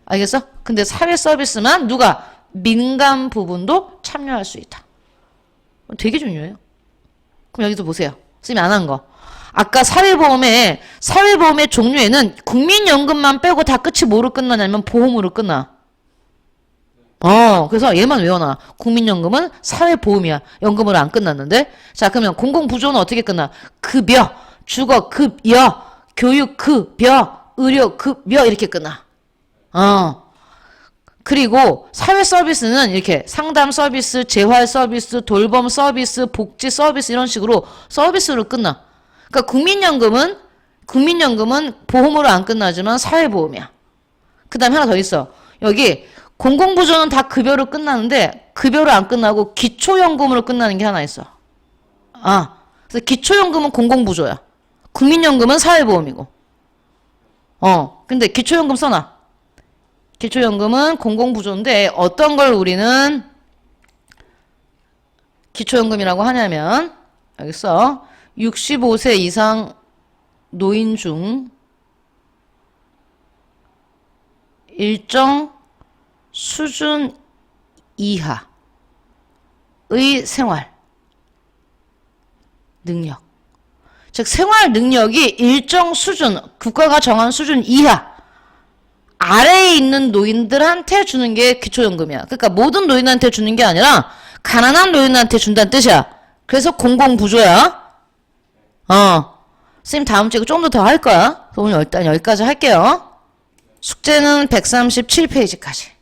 알겠어? 근데 사회서비스만 누가? 민간 부분도 참여할 수 있다. 되게 중요해요. 그럼 여기서 보세요. 선생님이 안 한 거. 아까 사회보험의 종류에는 국민연금만 빼고 다 끝이 뭐로 끝나냐면 보험으로 끝나. 그래서 얘만 외워놔. 국민연금은 사회보험이야. 연금으로 안 끝났는데. 자, 그러면 공공부조는 어떻게 끝나? 급여, 주거급여, 교육급여, 의료급여 이렇게 끝나. 그리고 사회서비스는 이렇게 상담 서비스, 재활 서비스, 돌봄 서비스, 복지 서비스 이런 식으로 서비스로 끝나. 그러니까 국민연금은 보험으로 안 끝나지만 사회보험이야. 그 다음에 하나 더 있어. 여기 공공부조는 다 급여로 끝나는데 급여로 안 끝나고 기초연금으로 끝나는 게 하나 있어. 그래서 기초연금은 공공부조야. 국민연금은 사회보험이고. 근데 기초연금 써놔. 기초연금은 공공부조인데 어떤 걸 우리는 기초연금이라고 하냐면 여기 써. 65세 이상 노인 중 일정 수준 이하의 생활 능력. 즉 생활 능력이 일정 수준, 국가가 정한 수준 이하 아래에 있는 노인들한테 주는 게 기초연금이야. 그러니까 모든 노인한테 주는 게 아니라 가난한 노인한테 준다는 뜻이야. 그래서 공공부조야. 선생님 다음 주에 좀 더 할 거야. 오늘 일단 여기까지 할게요. 숙제는 137페이지까지.